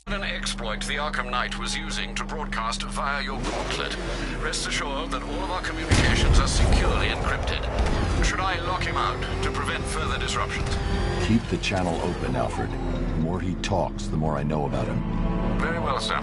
an exploit the Arkham Knight was using to broadcast via your gauntlet. Rest assured that all of our communications are securely encrypted. Should I lock him out to prevent further disruptions? Keep the channel open, Alfred. The more he talks, the more I know about him. Very well, sir.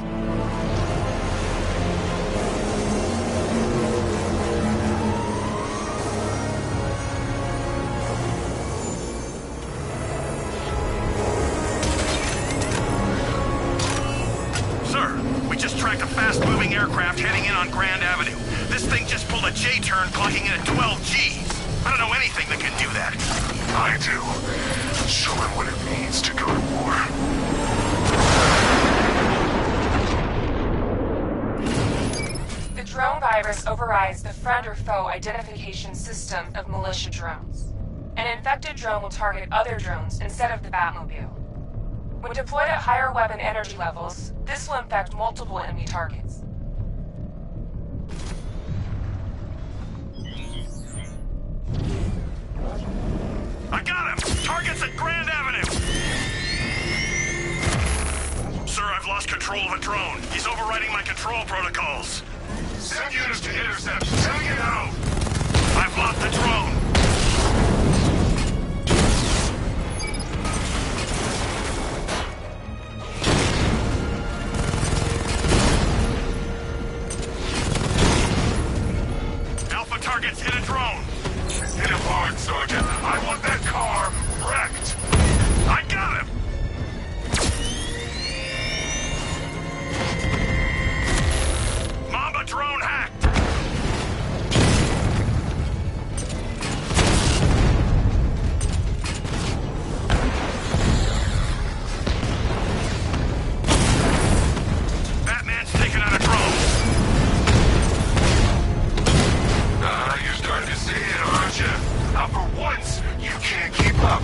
Tracked a fast-moving aircraft heading in on Grand Avenue. This thing just pulled a J-turn, clocking in at 12 Gs. I don't know anything that can do that. I do. Show him what it means to go to war. The drone virus overrides the friend or foe identification system of militia drones. An infected drone will target other drones instead of the Batmobile. When deployed at higher weapon energy levels, this will infect multiple enemy targets. I got him! Target's at Grand Avenue! Sir, I've lost control of a drone. He's overriding my control protocols. Send units to intercept. Take it out! I've lost the drone! targets hit a drone. Hit him hard, Sergeant. I want that car wrecked. I got him. Mamba drone hacked. Batman's taking out a drone. You're starting to see it, aren't you? Now for once, you can't keep up.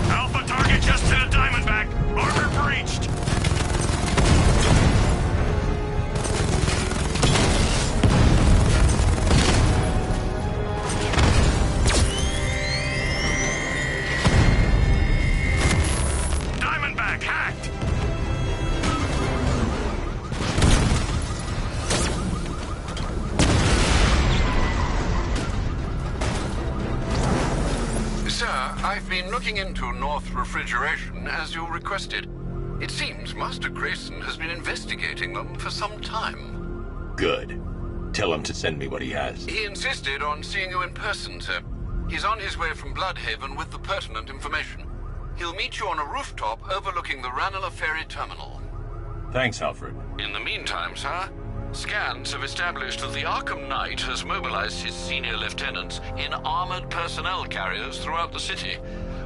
Alpha target just hit a Diamondback. Armor breached. Diamondback hacked. Sir, I've been looking into North Refrigeration as you requested. It seems Master Grayson has been investigating them for some time. Good. Tell him to send me what he has. He insisted on seeing you in person, sir. He's on his way from Bloodhaven with the pertinent information. He'll meet you on a rooftop overlooking the Ranelagh Ferry Terminal. Thanks, Alfred. In the meantime, sir, scans have established that the Arkham Knight has mobilized his senior lieutenants in armored personnel carriers throughout the city.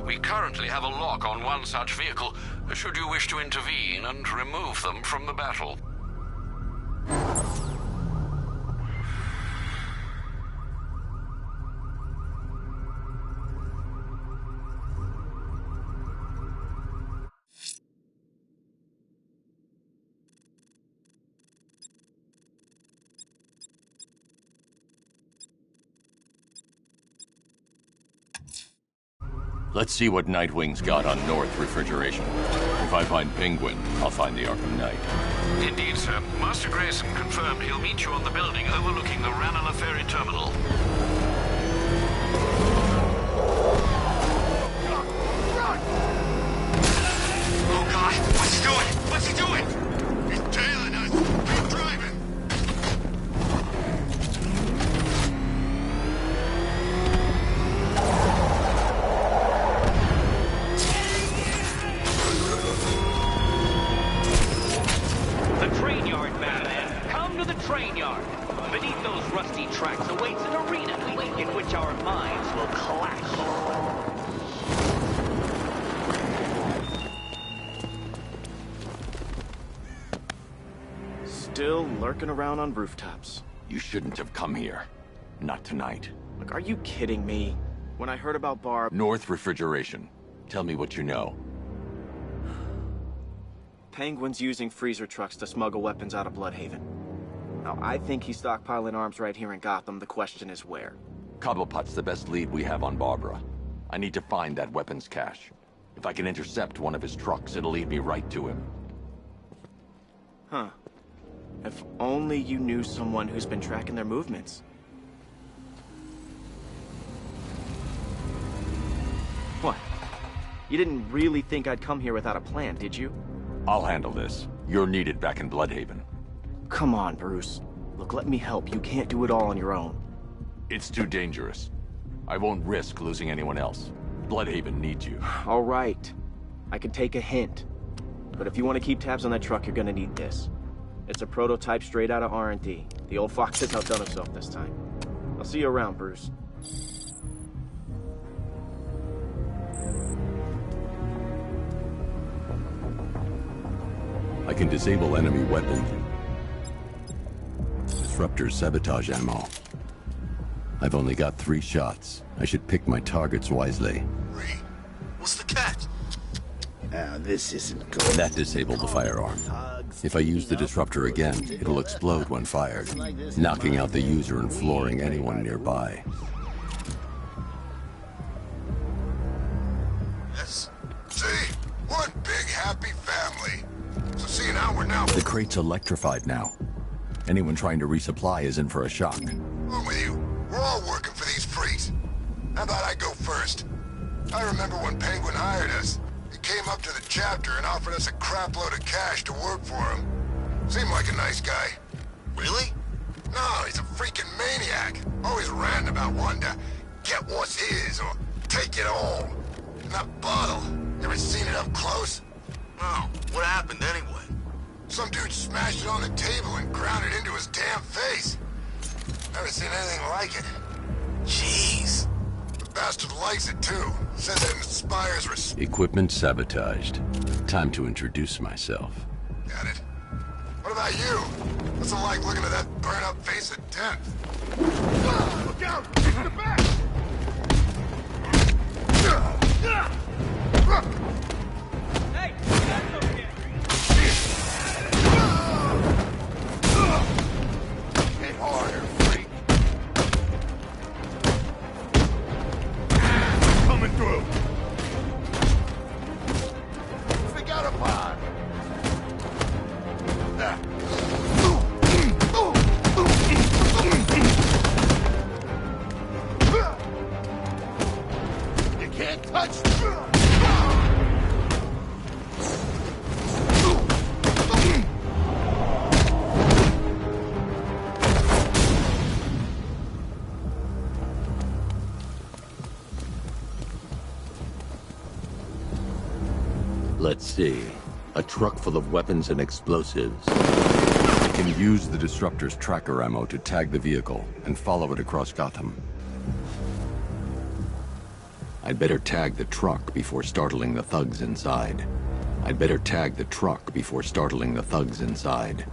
We currently have a lock on one such vehicle, should you wish to intervene and remove them from the battle. Let's see what Nightwing's got on North Refrigeration. If I find Penguin, I'll find the Arkham Knight. Indeed, sir. Master Grayson confirmed he'll meet you on the building overlooking the Ranelagh Ferry Terminal. Oh, God. What's he doing? What's he doing? He's tailing us. Keep driving. The train yard, Batman. Come to the train yard. Beneath those rusty tracks awaits an arena in which our minds will clash. Still lurking around on rooftops. You shouldn't have come here. Not tonight. Look, are you kidding me? When I heard about Barb... North Refrigeration. Tell me what you know. Penguin's using freezer trucks to smuggle weapons out of Bloodhaven. Now, I think he's stockpiling arms right here in Gotham. The question is where. Cobblepot's the best lead we have on Barbara. I need to find that weapons cache. If I can intercept one of his trucks, it'll lead me right to him. Huh. If only you knew someone who's been tracking their movements. What? You didn't really think I'd come here without a plan, did you? I'll handle this. You're needed back in Bloodhaven. Come on, Bruce. Look, let me help. You can't do it all on your own. It's too dangerous. I won't risk losing anyone else. Bloodhaven needs you. All right. I can take a hint. But if you want to keep tabs on that truck, you're gonna need this. It's a prototype straight out of R&D. The old fox has outdone himself this time. I'll see you around, Bruce. I can disable enemy weapons. Disruptor sabotage ammo. I've only got 3 shots. I should pick my targets wisely. What's the catch? Now, this isn't good. That disabled the firearm. If I use the disruptor again, it'll explode when fired, knocking out the user and flooring anyone nearby. Yes. See? One big happy family. So see, now we're now... The crate's electrified now. Anyone trying to resupply is in for a shock. What's with you? We're all working for these freaks. How about I go first? I remember when Penguin hired us. It came up to the chapter and offered us a crap load of cash to work for him. Seemed like a nice guy. Really? No, he's a freaking maniac. Always ranting about wanting to get what's his or take it all. And that bottle, ever seen it up close? No. What happened anyway? Some dude smashed it on the table and ground it into his damn face. Never seen anything like it. Jeez. The bastard likes it too. Says it inspires respect. Equipment sabotaged. Time to introduce myself. Got it. What about you? What's it like looking at that burn-up face of death? Look out! It's the back! Hey, get over here! Hit harder, freak. Coming through. We got a pod. You can't touch me. Let's see. A truck full of weapons and explosives. I can use the disruptor's tracker ammo to tag the vehicle and follow it across Gotham. I'd better tag the truck before startling the thugs inside. I'd better tag the truck before startling the thugs inside.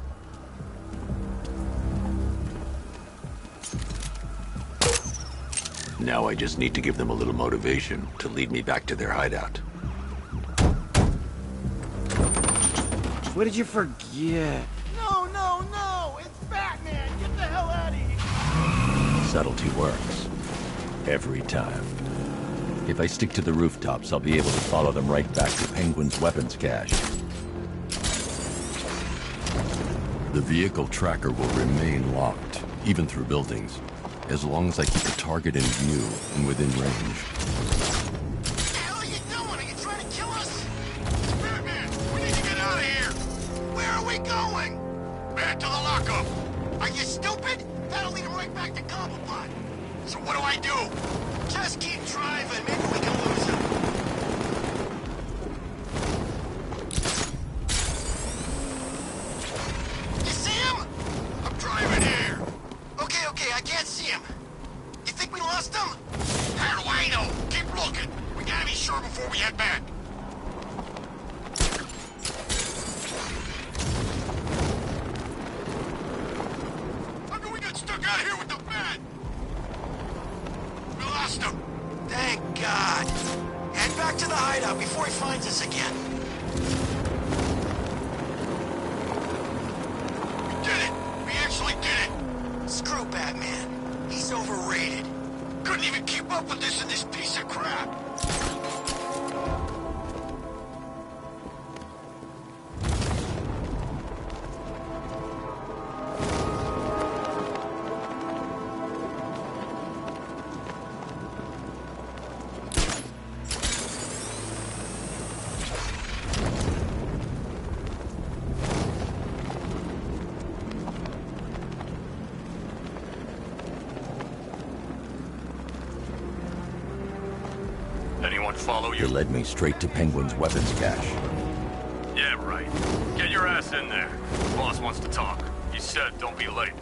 Now I just need to give them a little motivation to lead me back to their hideout. What did you forget? No, no, no! It's Batman! Get the hell out of here! Subtlety works. Every time. If I stick to the rooftops, I'll be able to follow them right back to Penguin's weapons cache. The vehicle tracker will remain locked, even through buildings, as long as I keep the target in view and within range. What the hell are you doing? Are you trying to kill us? Batman, we need to get out of here. Where are we going? Back to the lockup. Are you stupid? That'll lead him right back to Cobblepot. So what do I do? Just keep driving. Maybe we can lose him. You see him? I'm driving here. Okay, I can't see him. You think we lost him? How do I know? Keep looking. We gotta be sure before we head back. How can we get stuck out here with the bat? We lost him. Thank God. Head back to the hideout before he finds us again. We did it. We actually did it. Screw Batman. He's overrated. Couldn't even keep up with this in this piece of crap. Anyone follow you? It led me straight to Penguin's weapons cache. Yeah, right. Get your ass in there. Boss wants to talk. He said don't be late.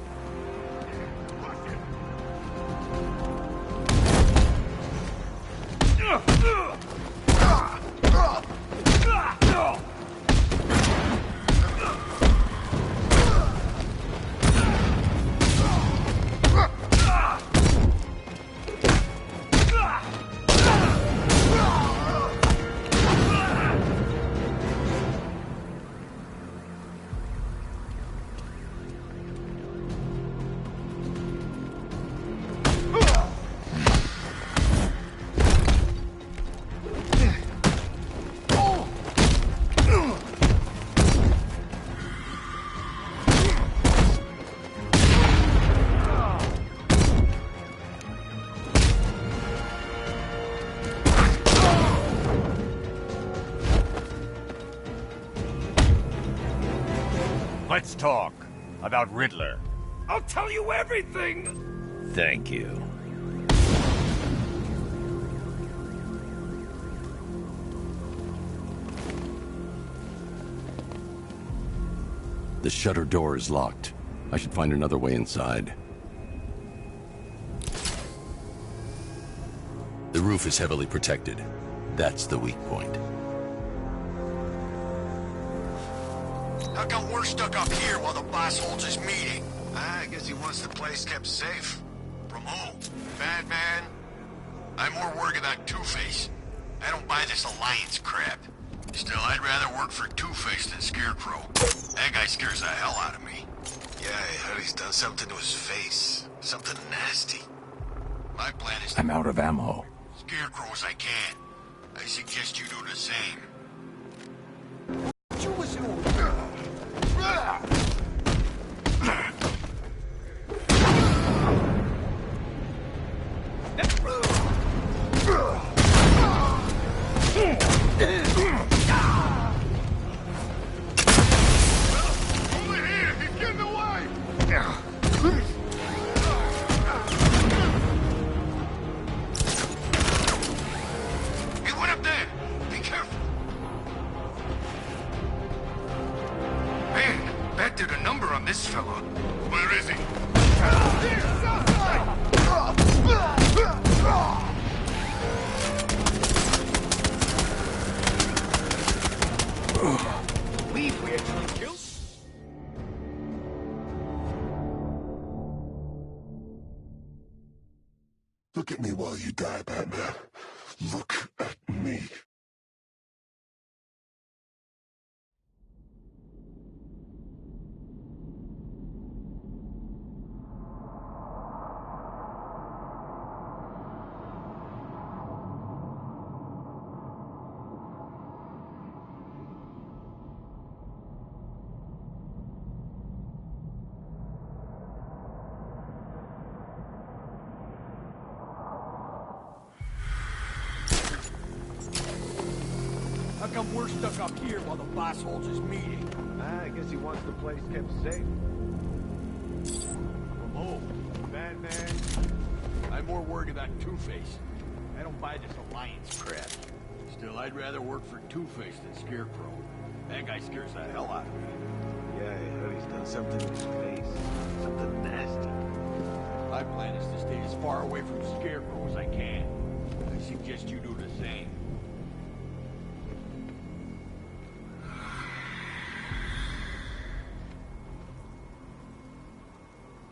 Let's talk about Riddler. I'll tell you everything! Thank you. The shutter door is locked. I should find another way inside. The roof is heavily protected. That's the weak point. How come we're stuck up here while the boss holds his meeting? I guess he wants the place kept safe. From who? Batman? I'm more worried about Two-Face. I don't buy this alliance crap. Still, I'd rather work for Two-Face than Scarecrow. That guy scares the hell out of me. Yeah, I heard he's done something to his face. Something nasty. My plan is to I'm out of ammo. Scarecrow as I can. I suggest you do the same. You listen to Look at me while you die, Batman. Look at me. How come we're stuck up here while the boss holds his meeting? I guess he wants the place kept safe. From who? Batman? I'm more worried about Two-Face. I don't buy this alliance crap. Still, I'd rather work for Two-Face than Scarecrow. That guy scares the hell out of me. Yeah, I heard he's done something to his face. Something nasty. My plan is to stay as far away from Scarecrow as I can. I suggest you do the same.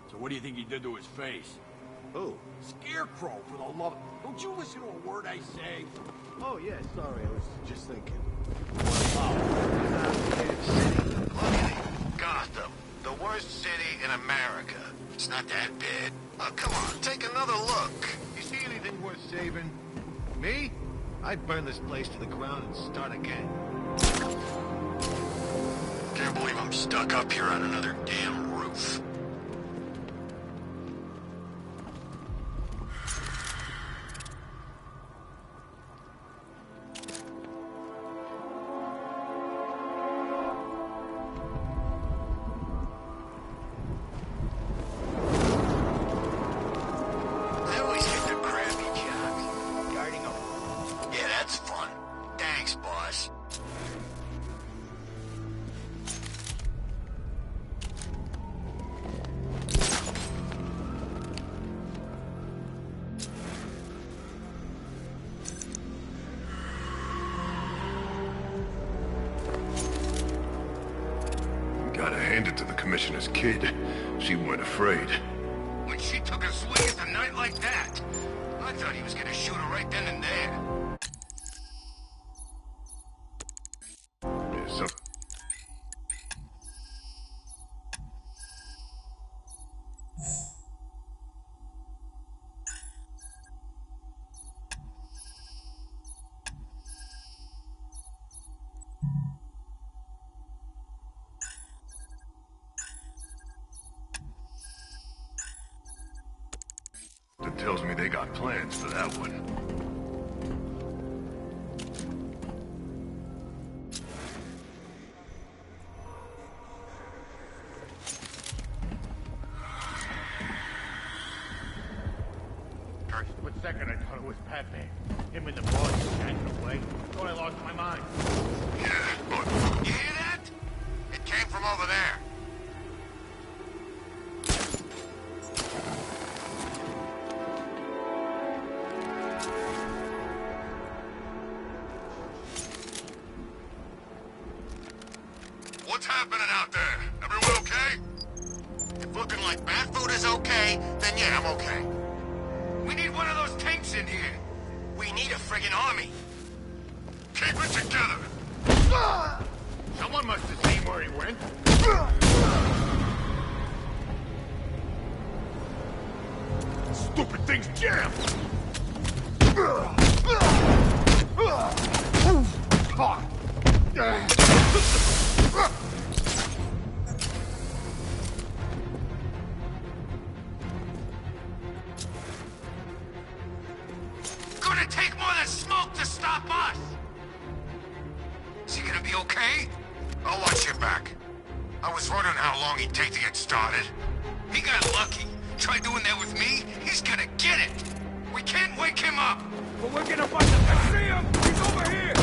So what do you think he did to his face? Who? Scarecrow, for the love of... Don't you listen to a word I say? Oh, yeah, sorry, I was just thinking. Gotham, the worst city in America. It's not that bad. Oh, come on, take another look. You see anything worth saving? Me? I'd burn this place to the ground and start again. Can't believe I'm stuck up here on another damn roof. Gotta hand it to the commissioner's kid. She weren't afraid. When she took a swing at the night like that, I thought he was gonna shoot her right then and there. There's some... That tells me they got plans for that one. second I thought it was Batman. Him and the boss yanked away. Thought I lost my mind. Yeah, but you hear that? It came from over there. What's happening out there? Everyone okay? If looking like bat food is okay, then yeah, I'm okay. We need one of those tanks in here. We need a friggin' army. Keep it together. Someone must have seen where he went. Stupid thing's jammed. Gonna take more than smoke to stop us! Is he gonna be okay? I'll watch your back. I was wondering how long he'd take to get started. He got lucky. Try doing that with me, he's gonna get it! We can't wake him up! But we're gonna find him! I see him! He's over here!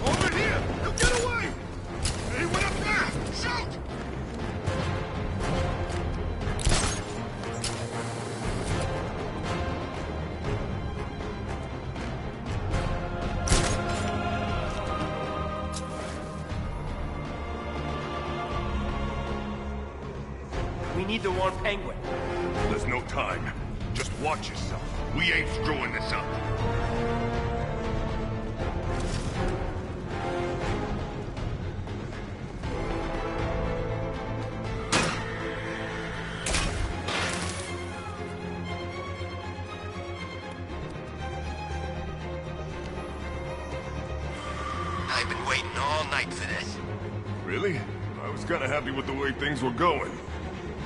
Over here! He'll get away! He went up there! Shoot! We need the one penguin. There's no time. Just watch yourself. We ain't screwing this up. I've been waiting all night for this. Really? I was kinda happy with the way things were going.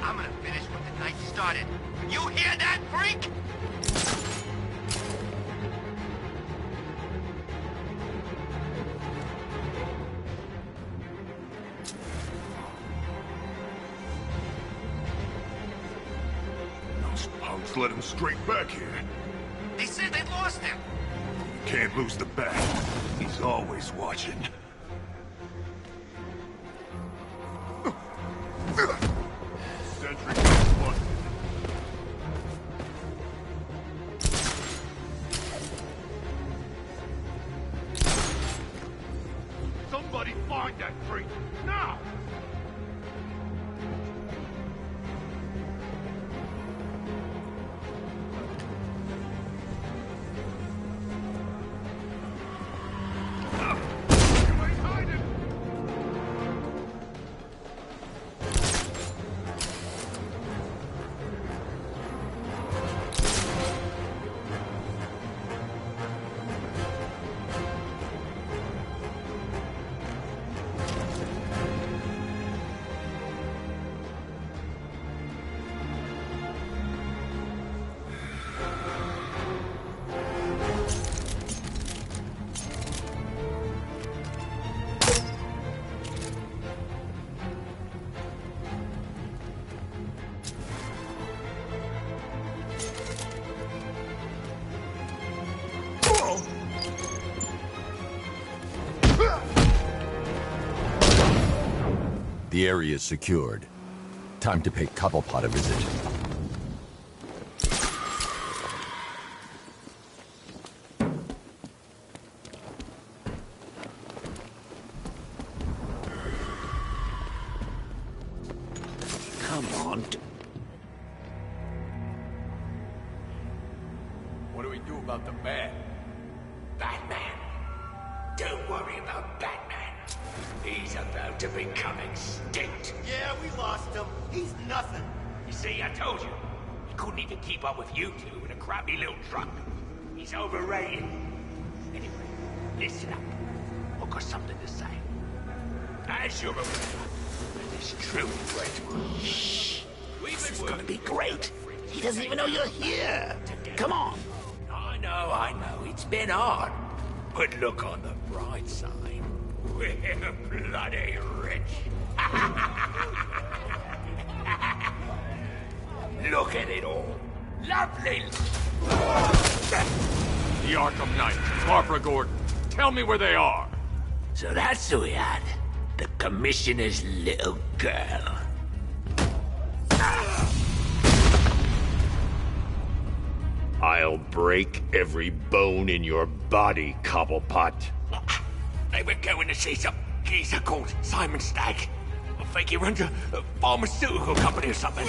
I'm gonna finish what the night started. You hear that, freak? Those punks let him straight back here. They said they lost him. Can't lose the bat. He's always watching. Sentry gun busted. Somebody find that freak! Now! The area is secured. Time to pay Cobblepot a visit. Come on. What do we do about the man? Batman. Don't worry about Batman. He's about to become extinct. Yeah, we lost him. He's nothing. You see, I told you. He couldn't even keep up with you two in a crappy little truck. He's overrated. Anyway, listen up. I've got something to say. As you're aware, this truly great one. Shh. This is gonna be great. He doesn't even know you're here. Come on. I know. It's been hard. But look on the bright side. We're bloody rich. Look at it all. Lovely. The Arkham Knight, Barbara Gordon. Tell me where they are. So that's who we had. The Commissioner's little girl. I'll break every bone in your body, Cobblepot. They were going to see some geezer called Simon Stagg. I think he runs a pharmaceutical company or something.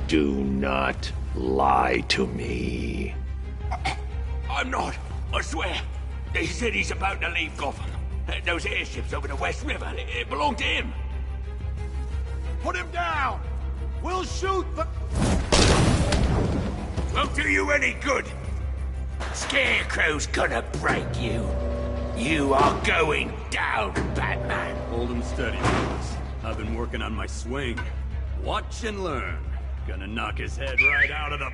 Do not lie to me. I'm not, I swear. They said he's about to leave Gotham. Those airships over the West River, it belonged to him. Put him down! We'll shoot the... Won't do you any good. Scarecrow's gonna break you. You are going down, Batman. Hold him steady, fellas. I've been working on my swing. Watch and learn. Gonna knock his head right out of the...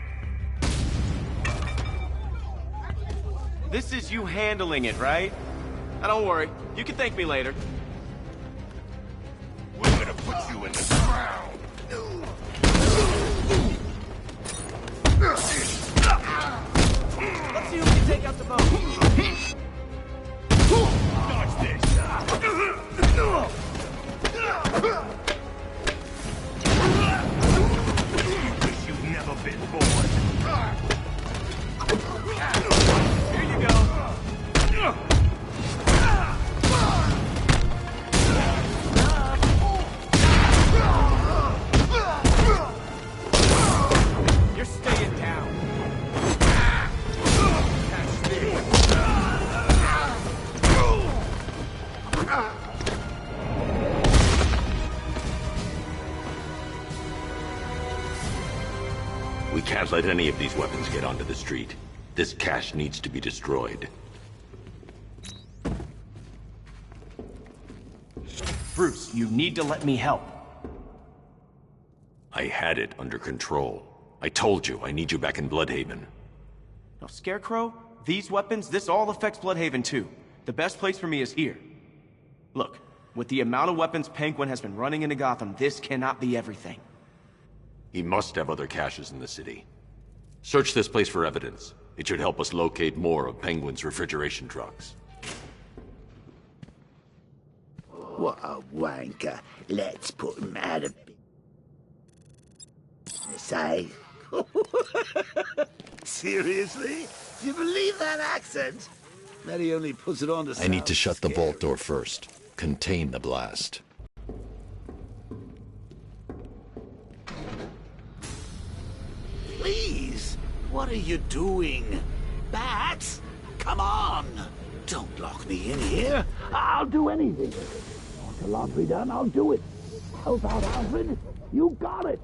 This is you handling it, right? Now don't worry. You can thank me later. We're gonna put you in the ground. Let's see who can take out the boat. Dodge this. Wish you'd never been born. Here you go. You're staying down. Catch this. We can't let any of these weapons get onto the street. This cache needs to be destroyed. Bruce, you need to let me help. I had it under control. I told you, I need you back in Bloodhaven. Now, Scarecrow, these weapons, this all affects Bloodhaven too. The best place for me is here. Look, with the amount of weapons Penguin has been running into Gotham, this cannot be everything. He must have other caches in the city. Search this place for evidence. It should help us locate more of Penguin's refrigeration trucks. What a wanker. Let's put him out of business, eh? Seriously? Do you believe that accent? That he only puts it on to I need to sound shut the scary. vault door first. Contain the blast. Please, what are you doing? Bats? Come on! Don't lock me in here. I'll do anything. Want the laundry done? I'll do it. Help out, Alfred. You got it.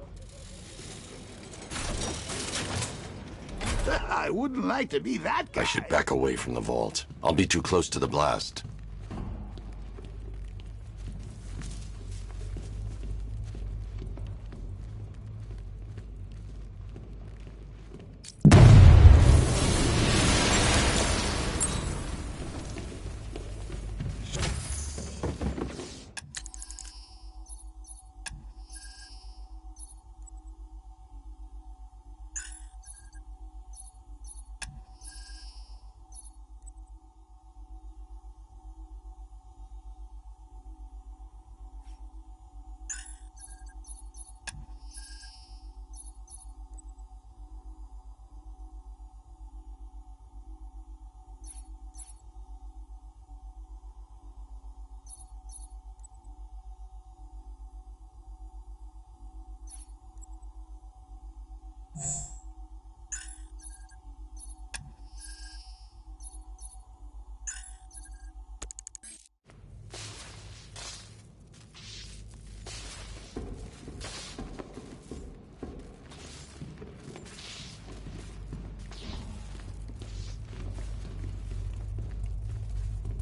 I wouldn't like to be that guy. I should back away from the vault. I'll be too close to the blast.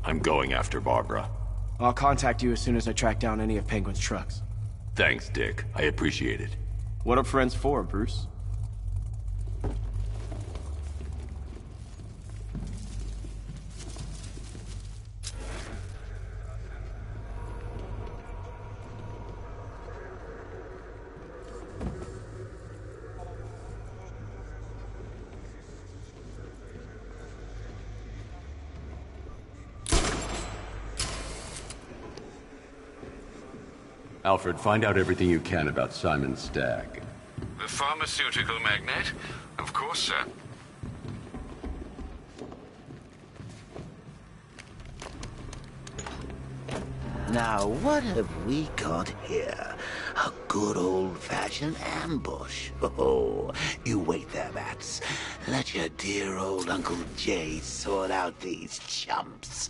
I'm going after Barbara. I'll contact you as soon as I track down any of Penguin's trucks. Thanks, Dick. I appreciate it. What are friends for, Bruce? Alfred, find out everything you can about Simon Stagg. The pharmaceutical magnate? Of course, sir. Now, what have we got here? A good old-fashioned ambush. Oh, you wait there, Bats. Let your dear old Uncle Jay sort out these chumps.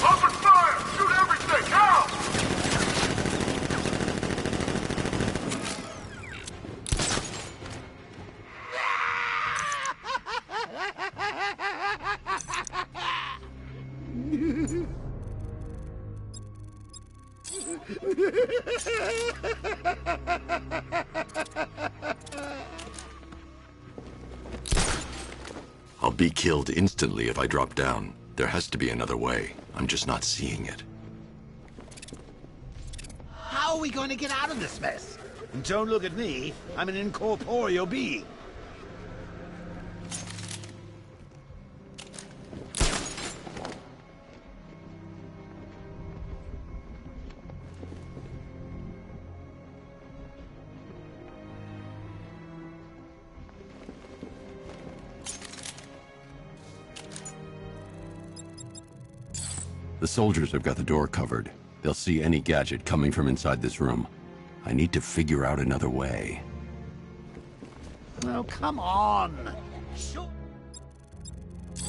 Open fire! Shoot everything! Now! I'll be killed instantly if I drop down. There has to be another way. I'm just not seeing it. How are we going to get out of this mess? And don't look at me. I'm an incorporeal being. The soldiers have got the door covered. They'll see any gadget coming from inside this room. I need to figure out another way. Oh, come on. Sure.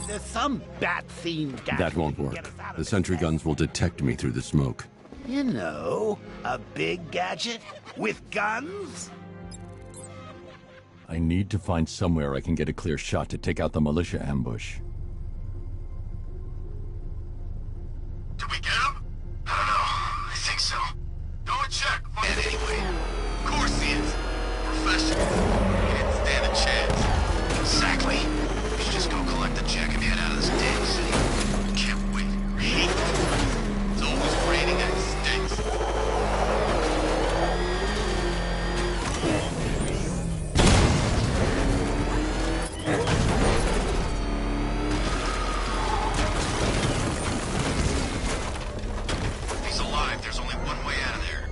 There's some bat-themed gadget. That won't work. The sentry guns will detect me through the smoke. You know, a big gadget with guns? I need to find somewhere I can get a clear shot to take out the militia ambush. Did we get him? I don't know. I think so. Go and check. Man, anyway. Of course he is. Professional. He didn't stand a chance. Exactly. We should just go collect the check and head out of this damn city. Can't wait. It's always raining and it stinks. He's alive. There's only one way out of there.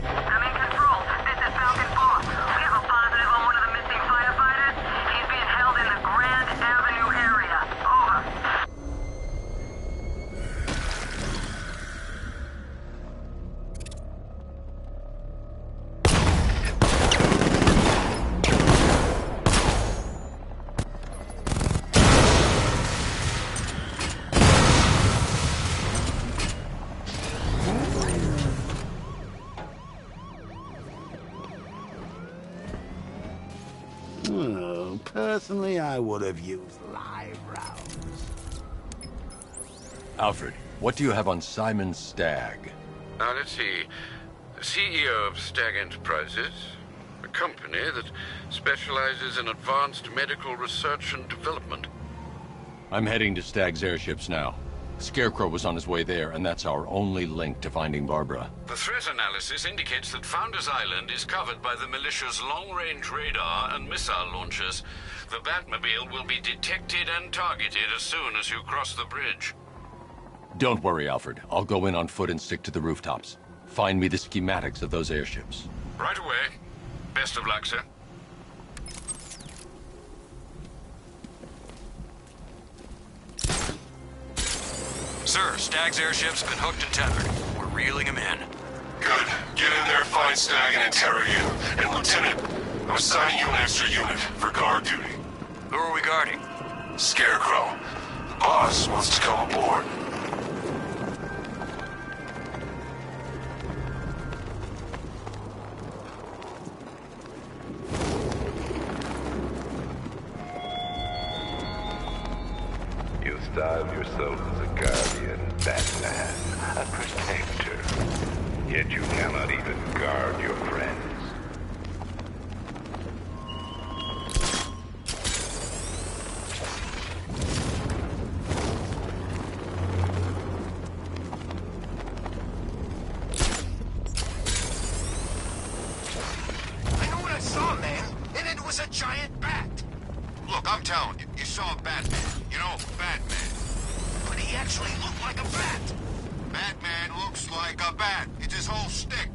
I'm in control. This is Falcon 4. We have a positive on one of the missing firefighters. He's being held in the Grand Avenue area. Over. Oh, personally, I would have used live rounds. Alfred, what do you have on Simon Stagg? Now, let's see. CEO of Stagg Enterprises, a company that specializes in advanced medical research and development. I'm heading to Stagg's airships now. Scarecrow was on his way there, and that's our only link to finding Barbara. The threat analysis indicates that Founders Island is covered by the militia's long-range radar and missile launchers. The Batmobile will be detected and targeted as soon as you cross the bridge. Don't worry, Alfred. I'll go in on foot and stick to the rooftops. Find me the schematics of those airships. Right away. Best of luck, sir. Sir, Stagg's airship's been hooked and tethered. We're reeling him in. Good. Get in there, find Stagg, and interrogate him. And Lieutenant, I'm assigning you an extra unit for guard duty. Who are we guarding? Scarecrow. The boss wants to come aboard. You style yourself as a guardian, Batman, a protector. Yet you cannot even guard your friends. is a giant bat. Look, I'm telling you, you saw Batman. You know, Batman. But he actually looked like a bat. Batman looks like a bat. It's his whole shtick.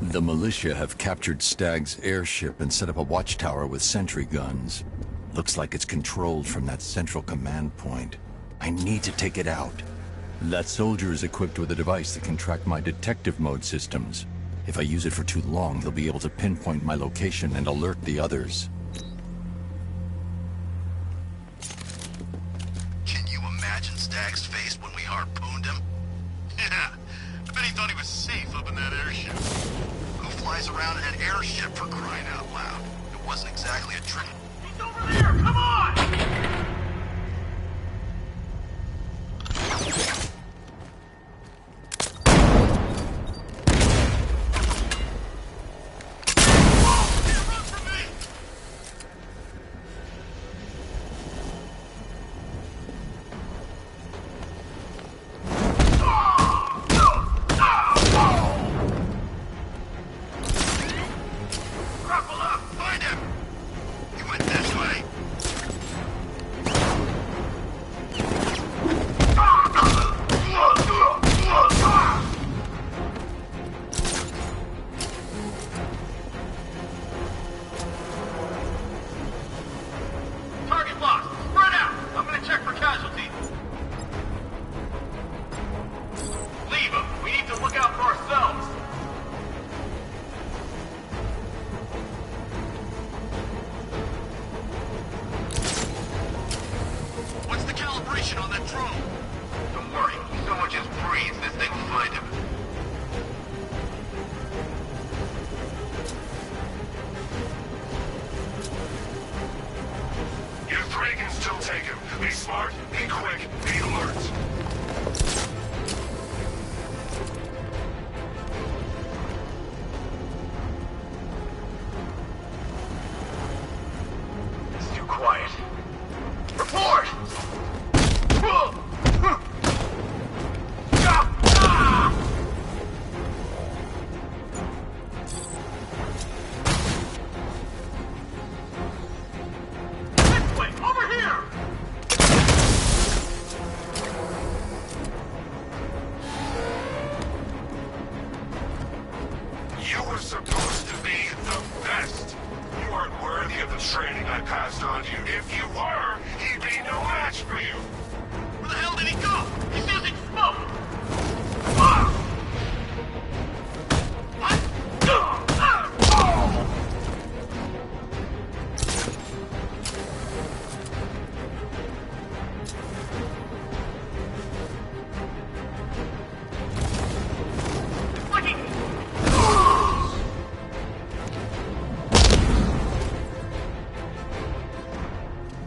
The militia have captured Stag's airship and set up a watchtower with sentry guns. Looks like it's controlled from that central command point. I need to take it out. That soldier is equipped with a device that can track my detective mode systems. If I use it for too long, he'll be able to pinpoint my location and alert the others. Can you imagine Stag's face when we harpooned him? Yeah, I bet he thought he was safe up in that airship. Who flies around in an airship, for crying out loud? It wasn't exactly a trick. He's over there! Come on!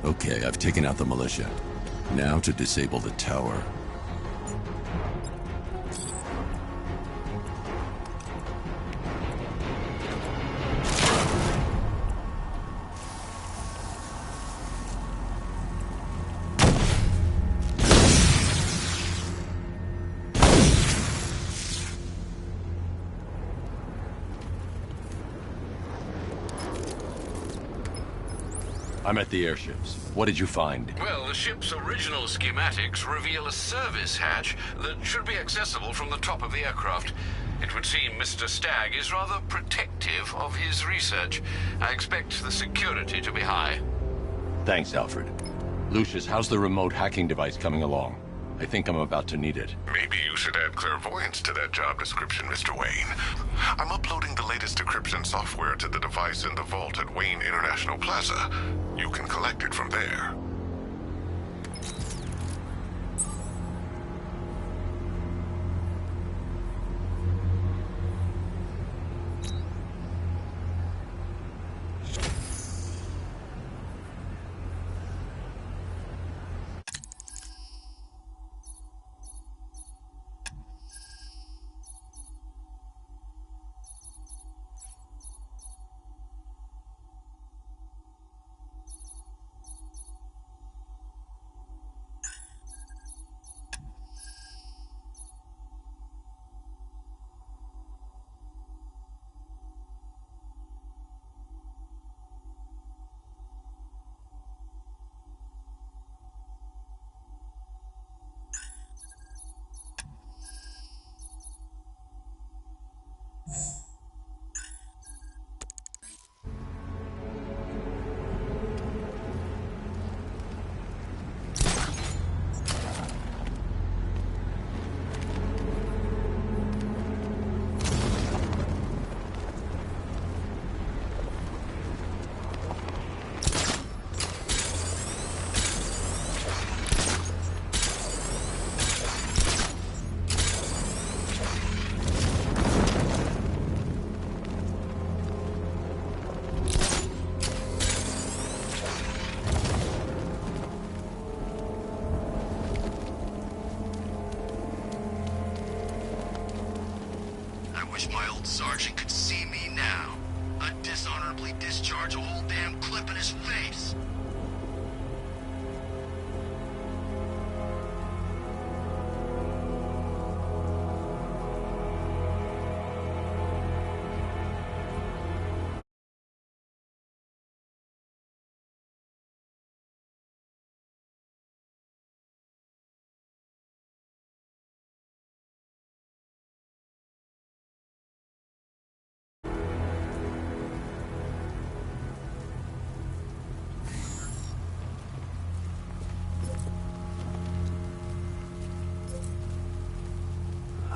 Okay, I've taken out the militia. Now to disable the tower. I'm at the airships. What did you find? Well, the ship's original schematics reveal a service hatch that should be accessible from the top of the aircraft. It would seem Mr. Stag is rather protective of his research. I expect the security to be high. Thanks, Alfred. Lucius, how's the remote hacking device coming along? I think I'm about to need it. Maybe you should add clairvoyance to that job description, Mr. Wayne. I'm uploading the latest decryption software to the device in the vault at Wayne International Plaza. You can collect it from there. Wish my old sergeant could see me now. I'd dishonorably discharge a whole damn clip in his face.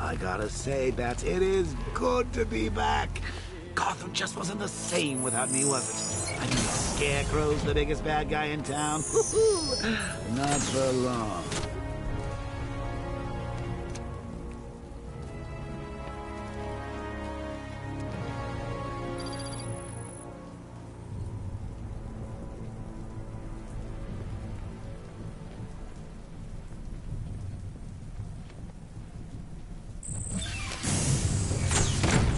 I gotta say, Bats, it is good to be back. Gotham just wasn't the same without me, was it? I mean, Scarecrow's the biggest bad guy in town. Not for long.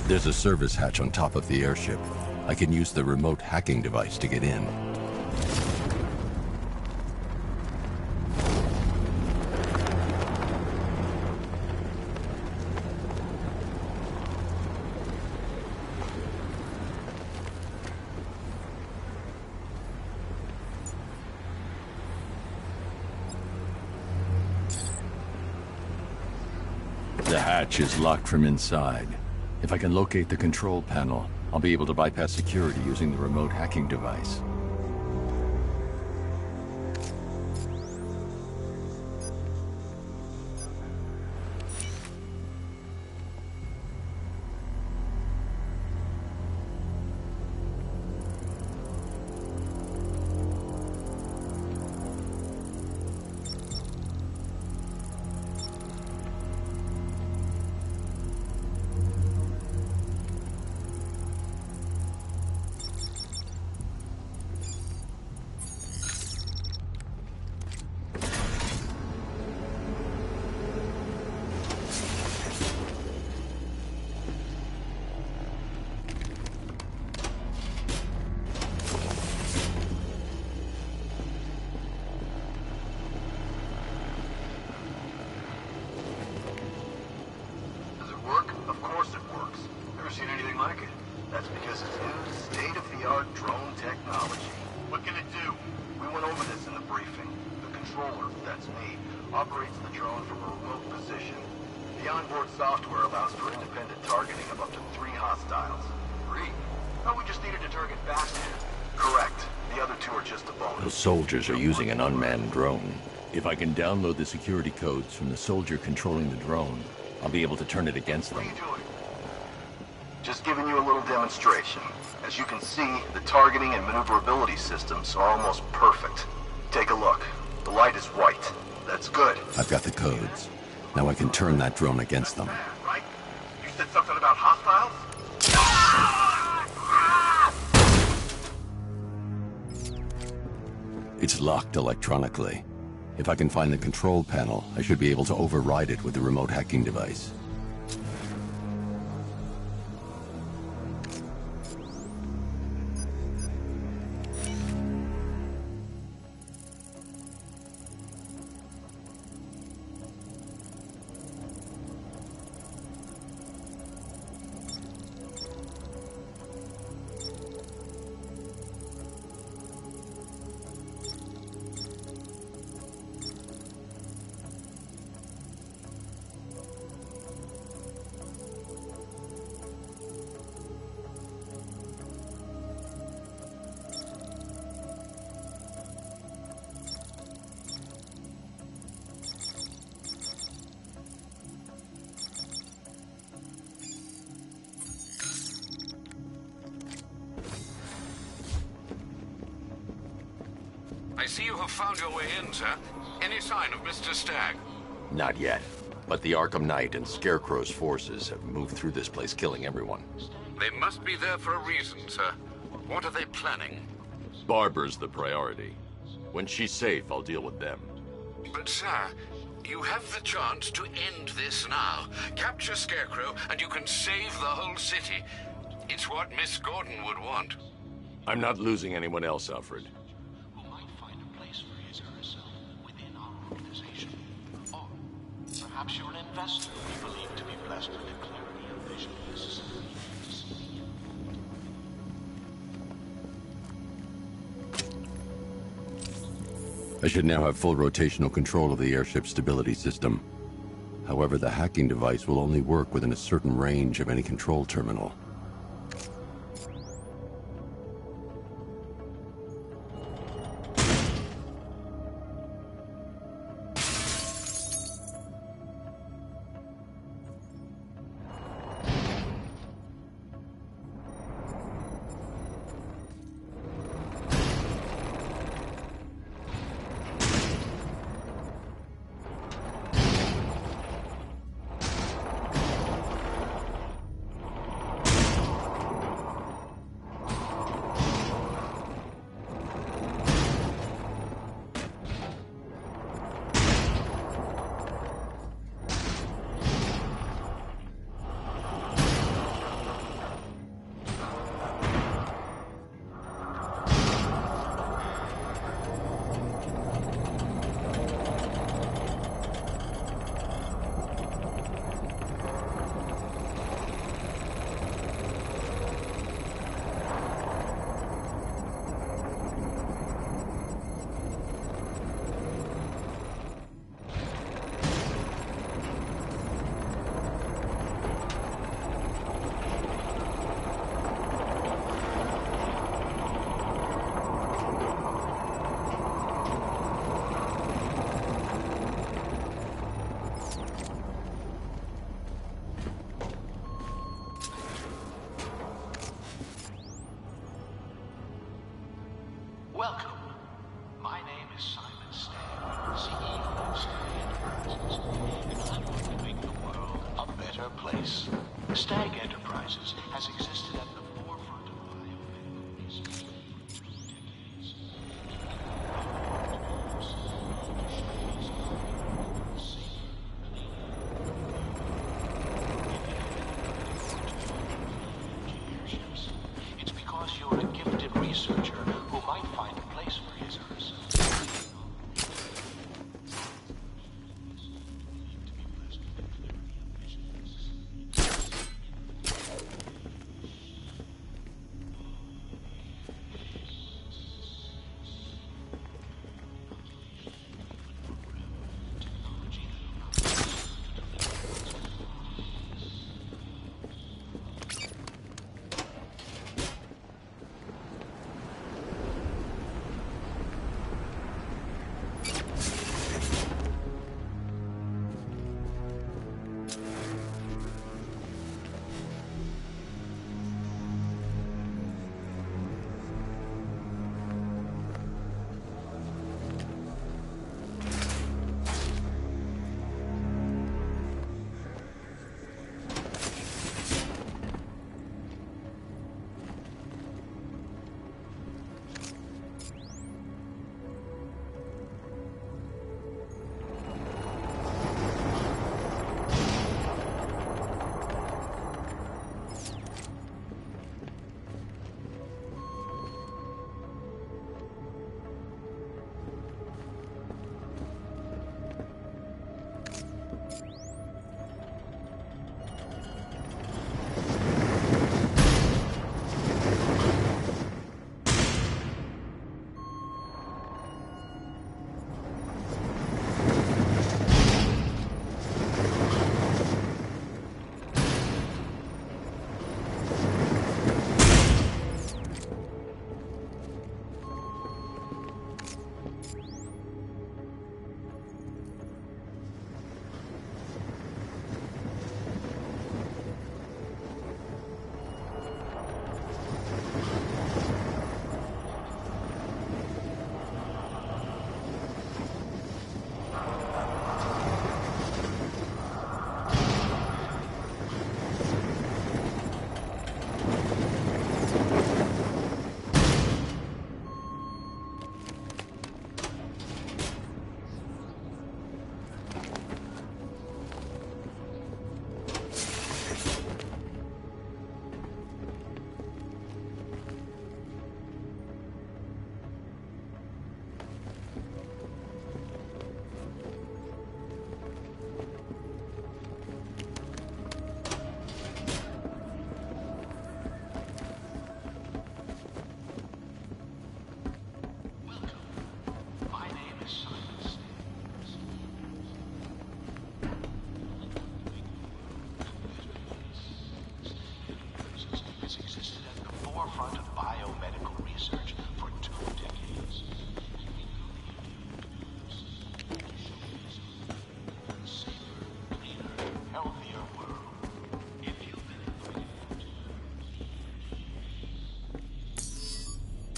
There's a service hatch on top of the airship. I can use the remote hacking device to get in. The hatch is locked from inside. If I can locate the control panel, I'll be able to bypass security using the remote hacking device. Operates the drone from a remote position. The onboard software allows for independent targeting of up to 3 hostiles. 3? Oh, we just needed to target Batman. Correct. The other 2 are just a bonus. The soldiers are using an unmanned drone. If I can download the security codes from the soldier controlling the drone, I'll be able to turn it against them. What are you doing? Just giving you a little demonstration. As you can see, the targeting and maneuverability systems are almost perfect. Take a look. The light is white. That's good. I've got the codes. Now I can turn that drone against them. Right? You said something about hostiles? It's locked electronically. If I can find the control panel, I should be able to override it with the remote hacking device. I see you have found your way in, sir. Any sign of Mr. Stagg? Not yet. But the Arkham Knight and Scarecrow's forces have moved through this place, killing everyone. They must be there for a reason, sir. What are they planning? Barbara's the priority. When she's safe, I'll deal with them. But, sir, you have the chance to end this now. Capture Scarecrow, and you can save the whole city. It's what Miss Gordon would want. I'm not losing anyone else, Alfred. Perhaps you're an investor we believe to be blessed with the clarity of vision necessary to see. I should now have full rotational control of the airship stability system. However, the hacking device will only work within a certain range of any control terminal. Welcome. My name is Simon Stagg, CEO of Stagg Enterprises, and I'm going to make the world a better place. Stagg Enterprises has existed at the forefront of biomedical research for 2 decades. It's because you're a gifted researcher who might find a place for his or herself.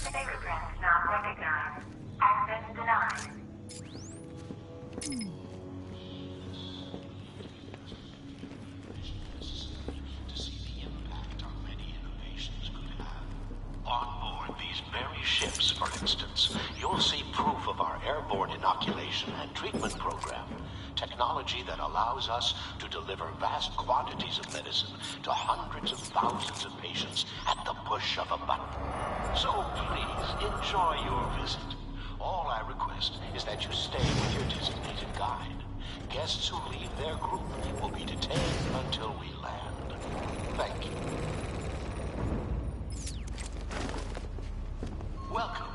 Fingerprint not recognized. Access denied. On board these very ships, for instance, you'll see proof of our airborne inoculation and treatment program. Technology that allows us to deliver vast quantities of medicine to hundreds of thousands of patients at the push of a button. So please, enjoy your visit. All I request is that you stay with your designated guide. Guests who leave their group will be detained until we land. Thank you. Welcome.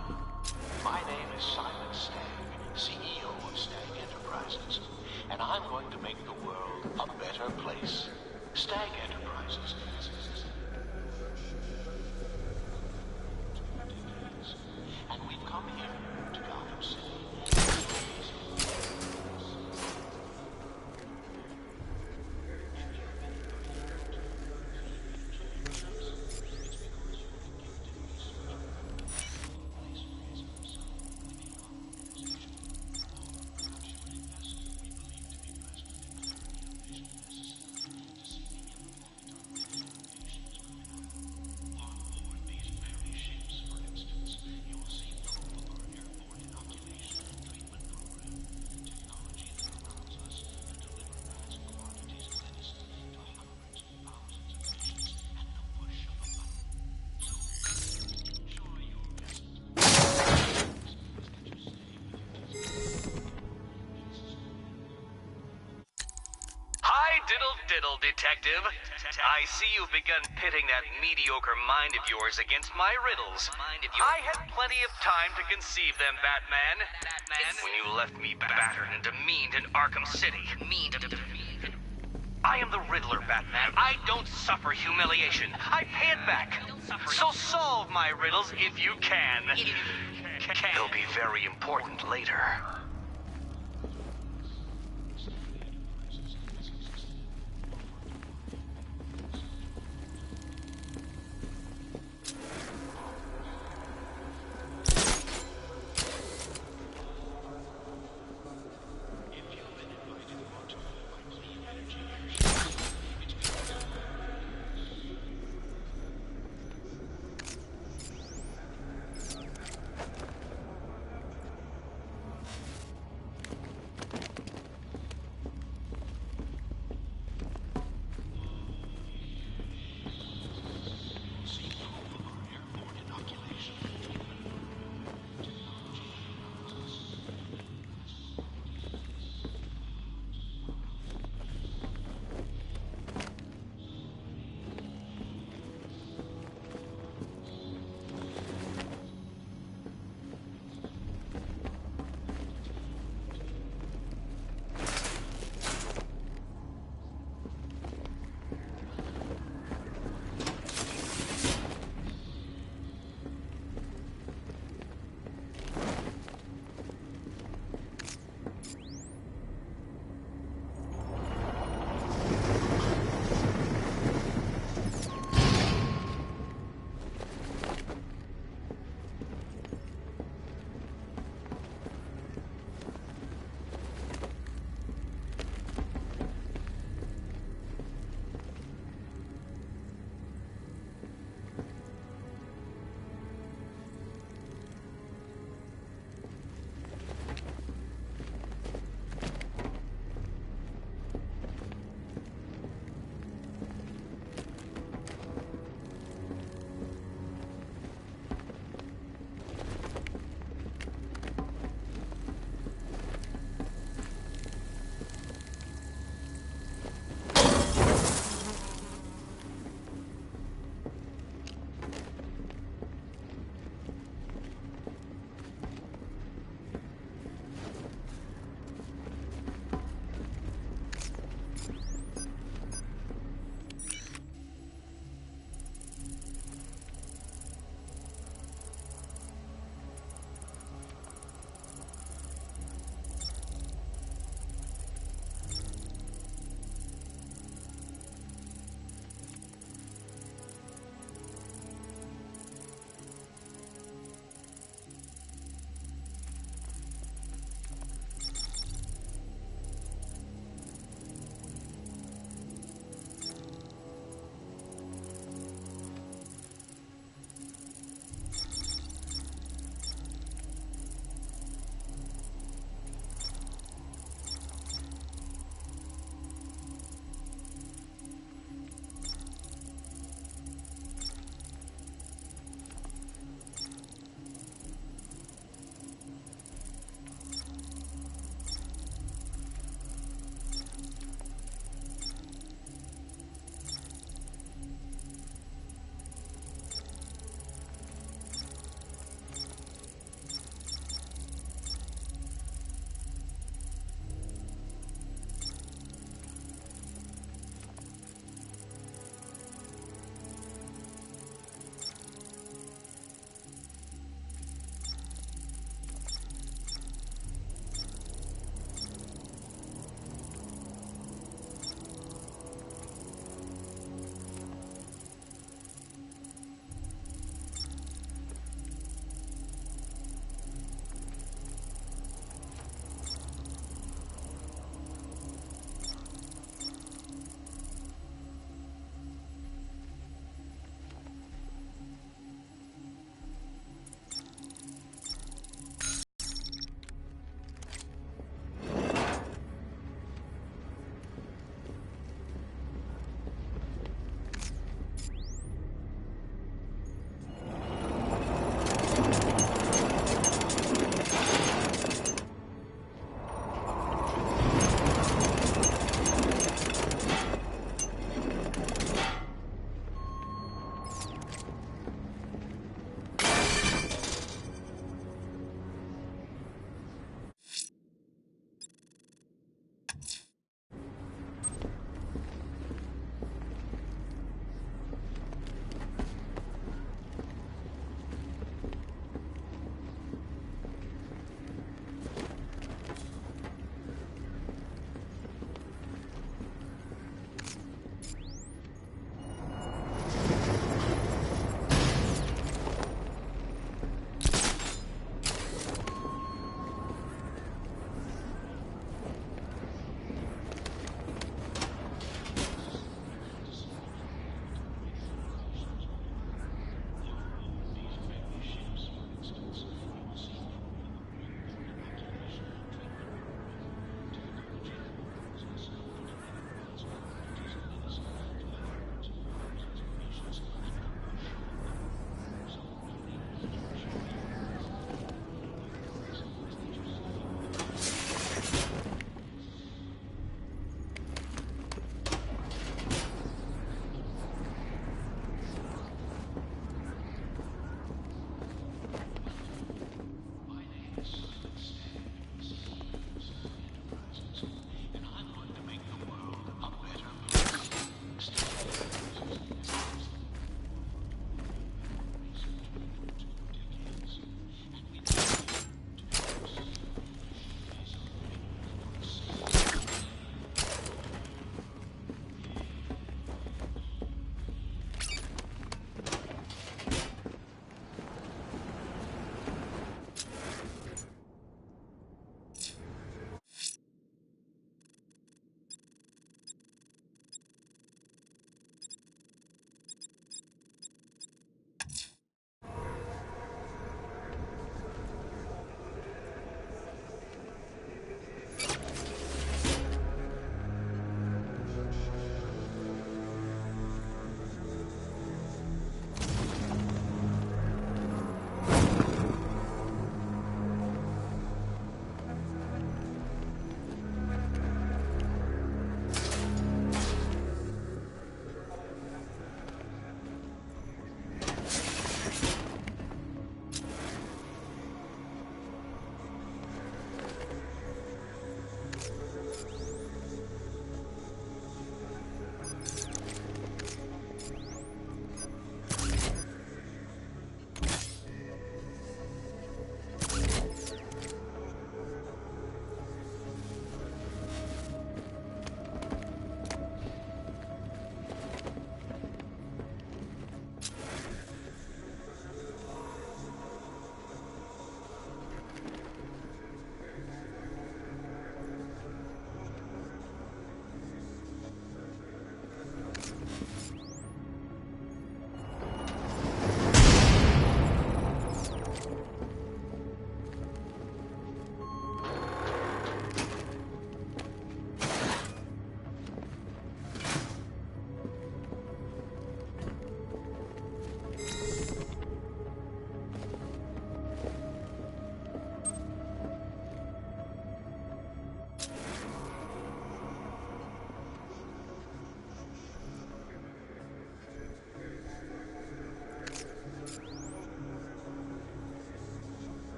My name is Simon Stagg, CEO of Stagg Enterprises, and I'm going to make the world a better place. Stagg Enterprises. And we've come here to Gotham City. Diddle, detective. I see you've begun pitting that mediocre mind of yours against my riddles. I had plenty of time to conceive them, Batman. When you left me battered and demeaned in Arkham City. I am the Riddler, Batman. I don't suffer humiliation. I pay it back. So solve my riddles if you can. They'll be very important later.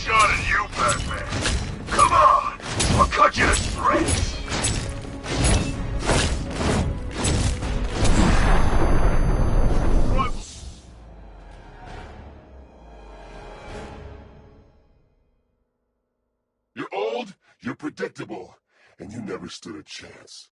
shot at you, Batman. Come on! I'll cut you to shreds! You're old, you're predictable, and you never stood a chance.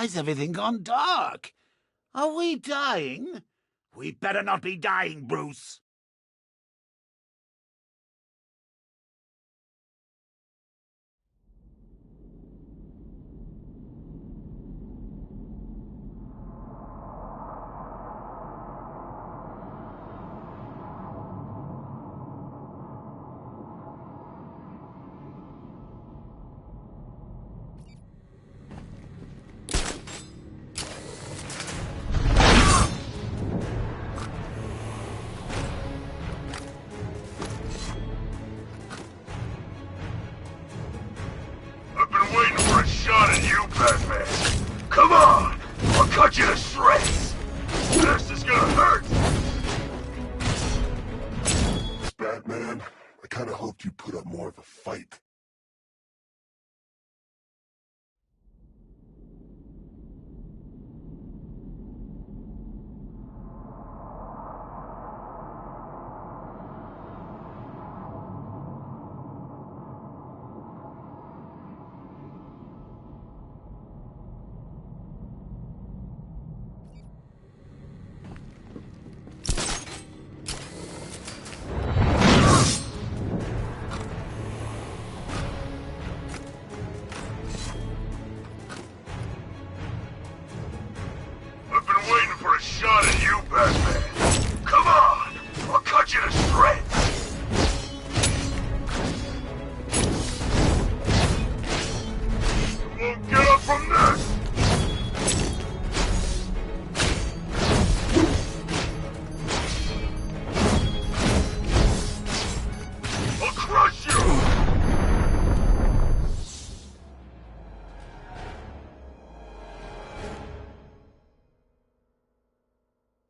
Why's everything gone dark? Are we dying? We better not be dying, Bruce.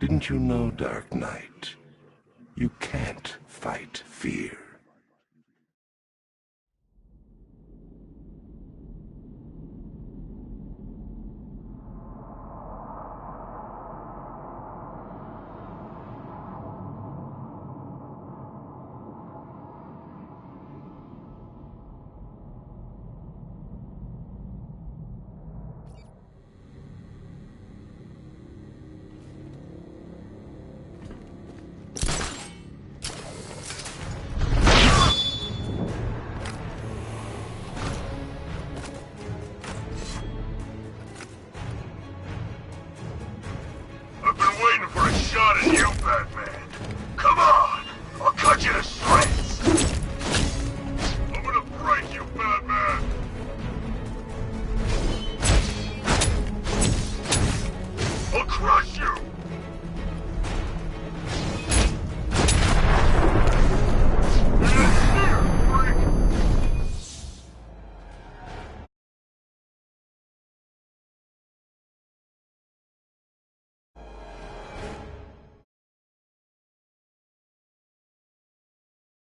Didn't you know, Dark Knight? You can't fight fear.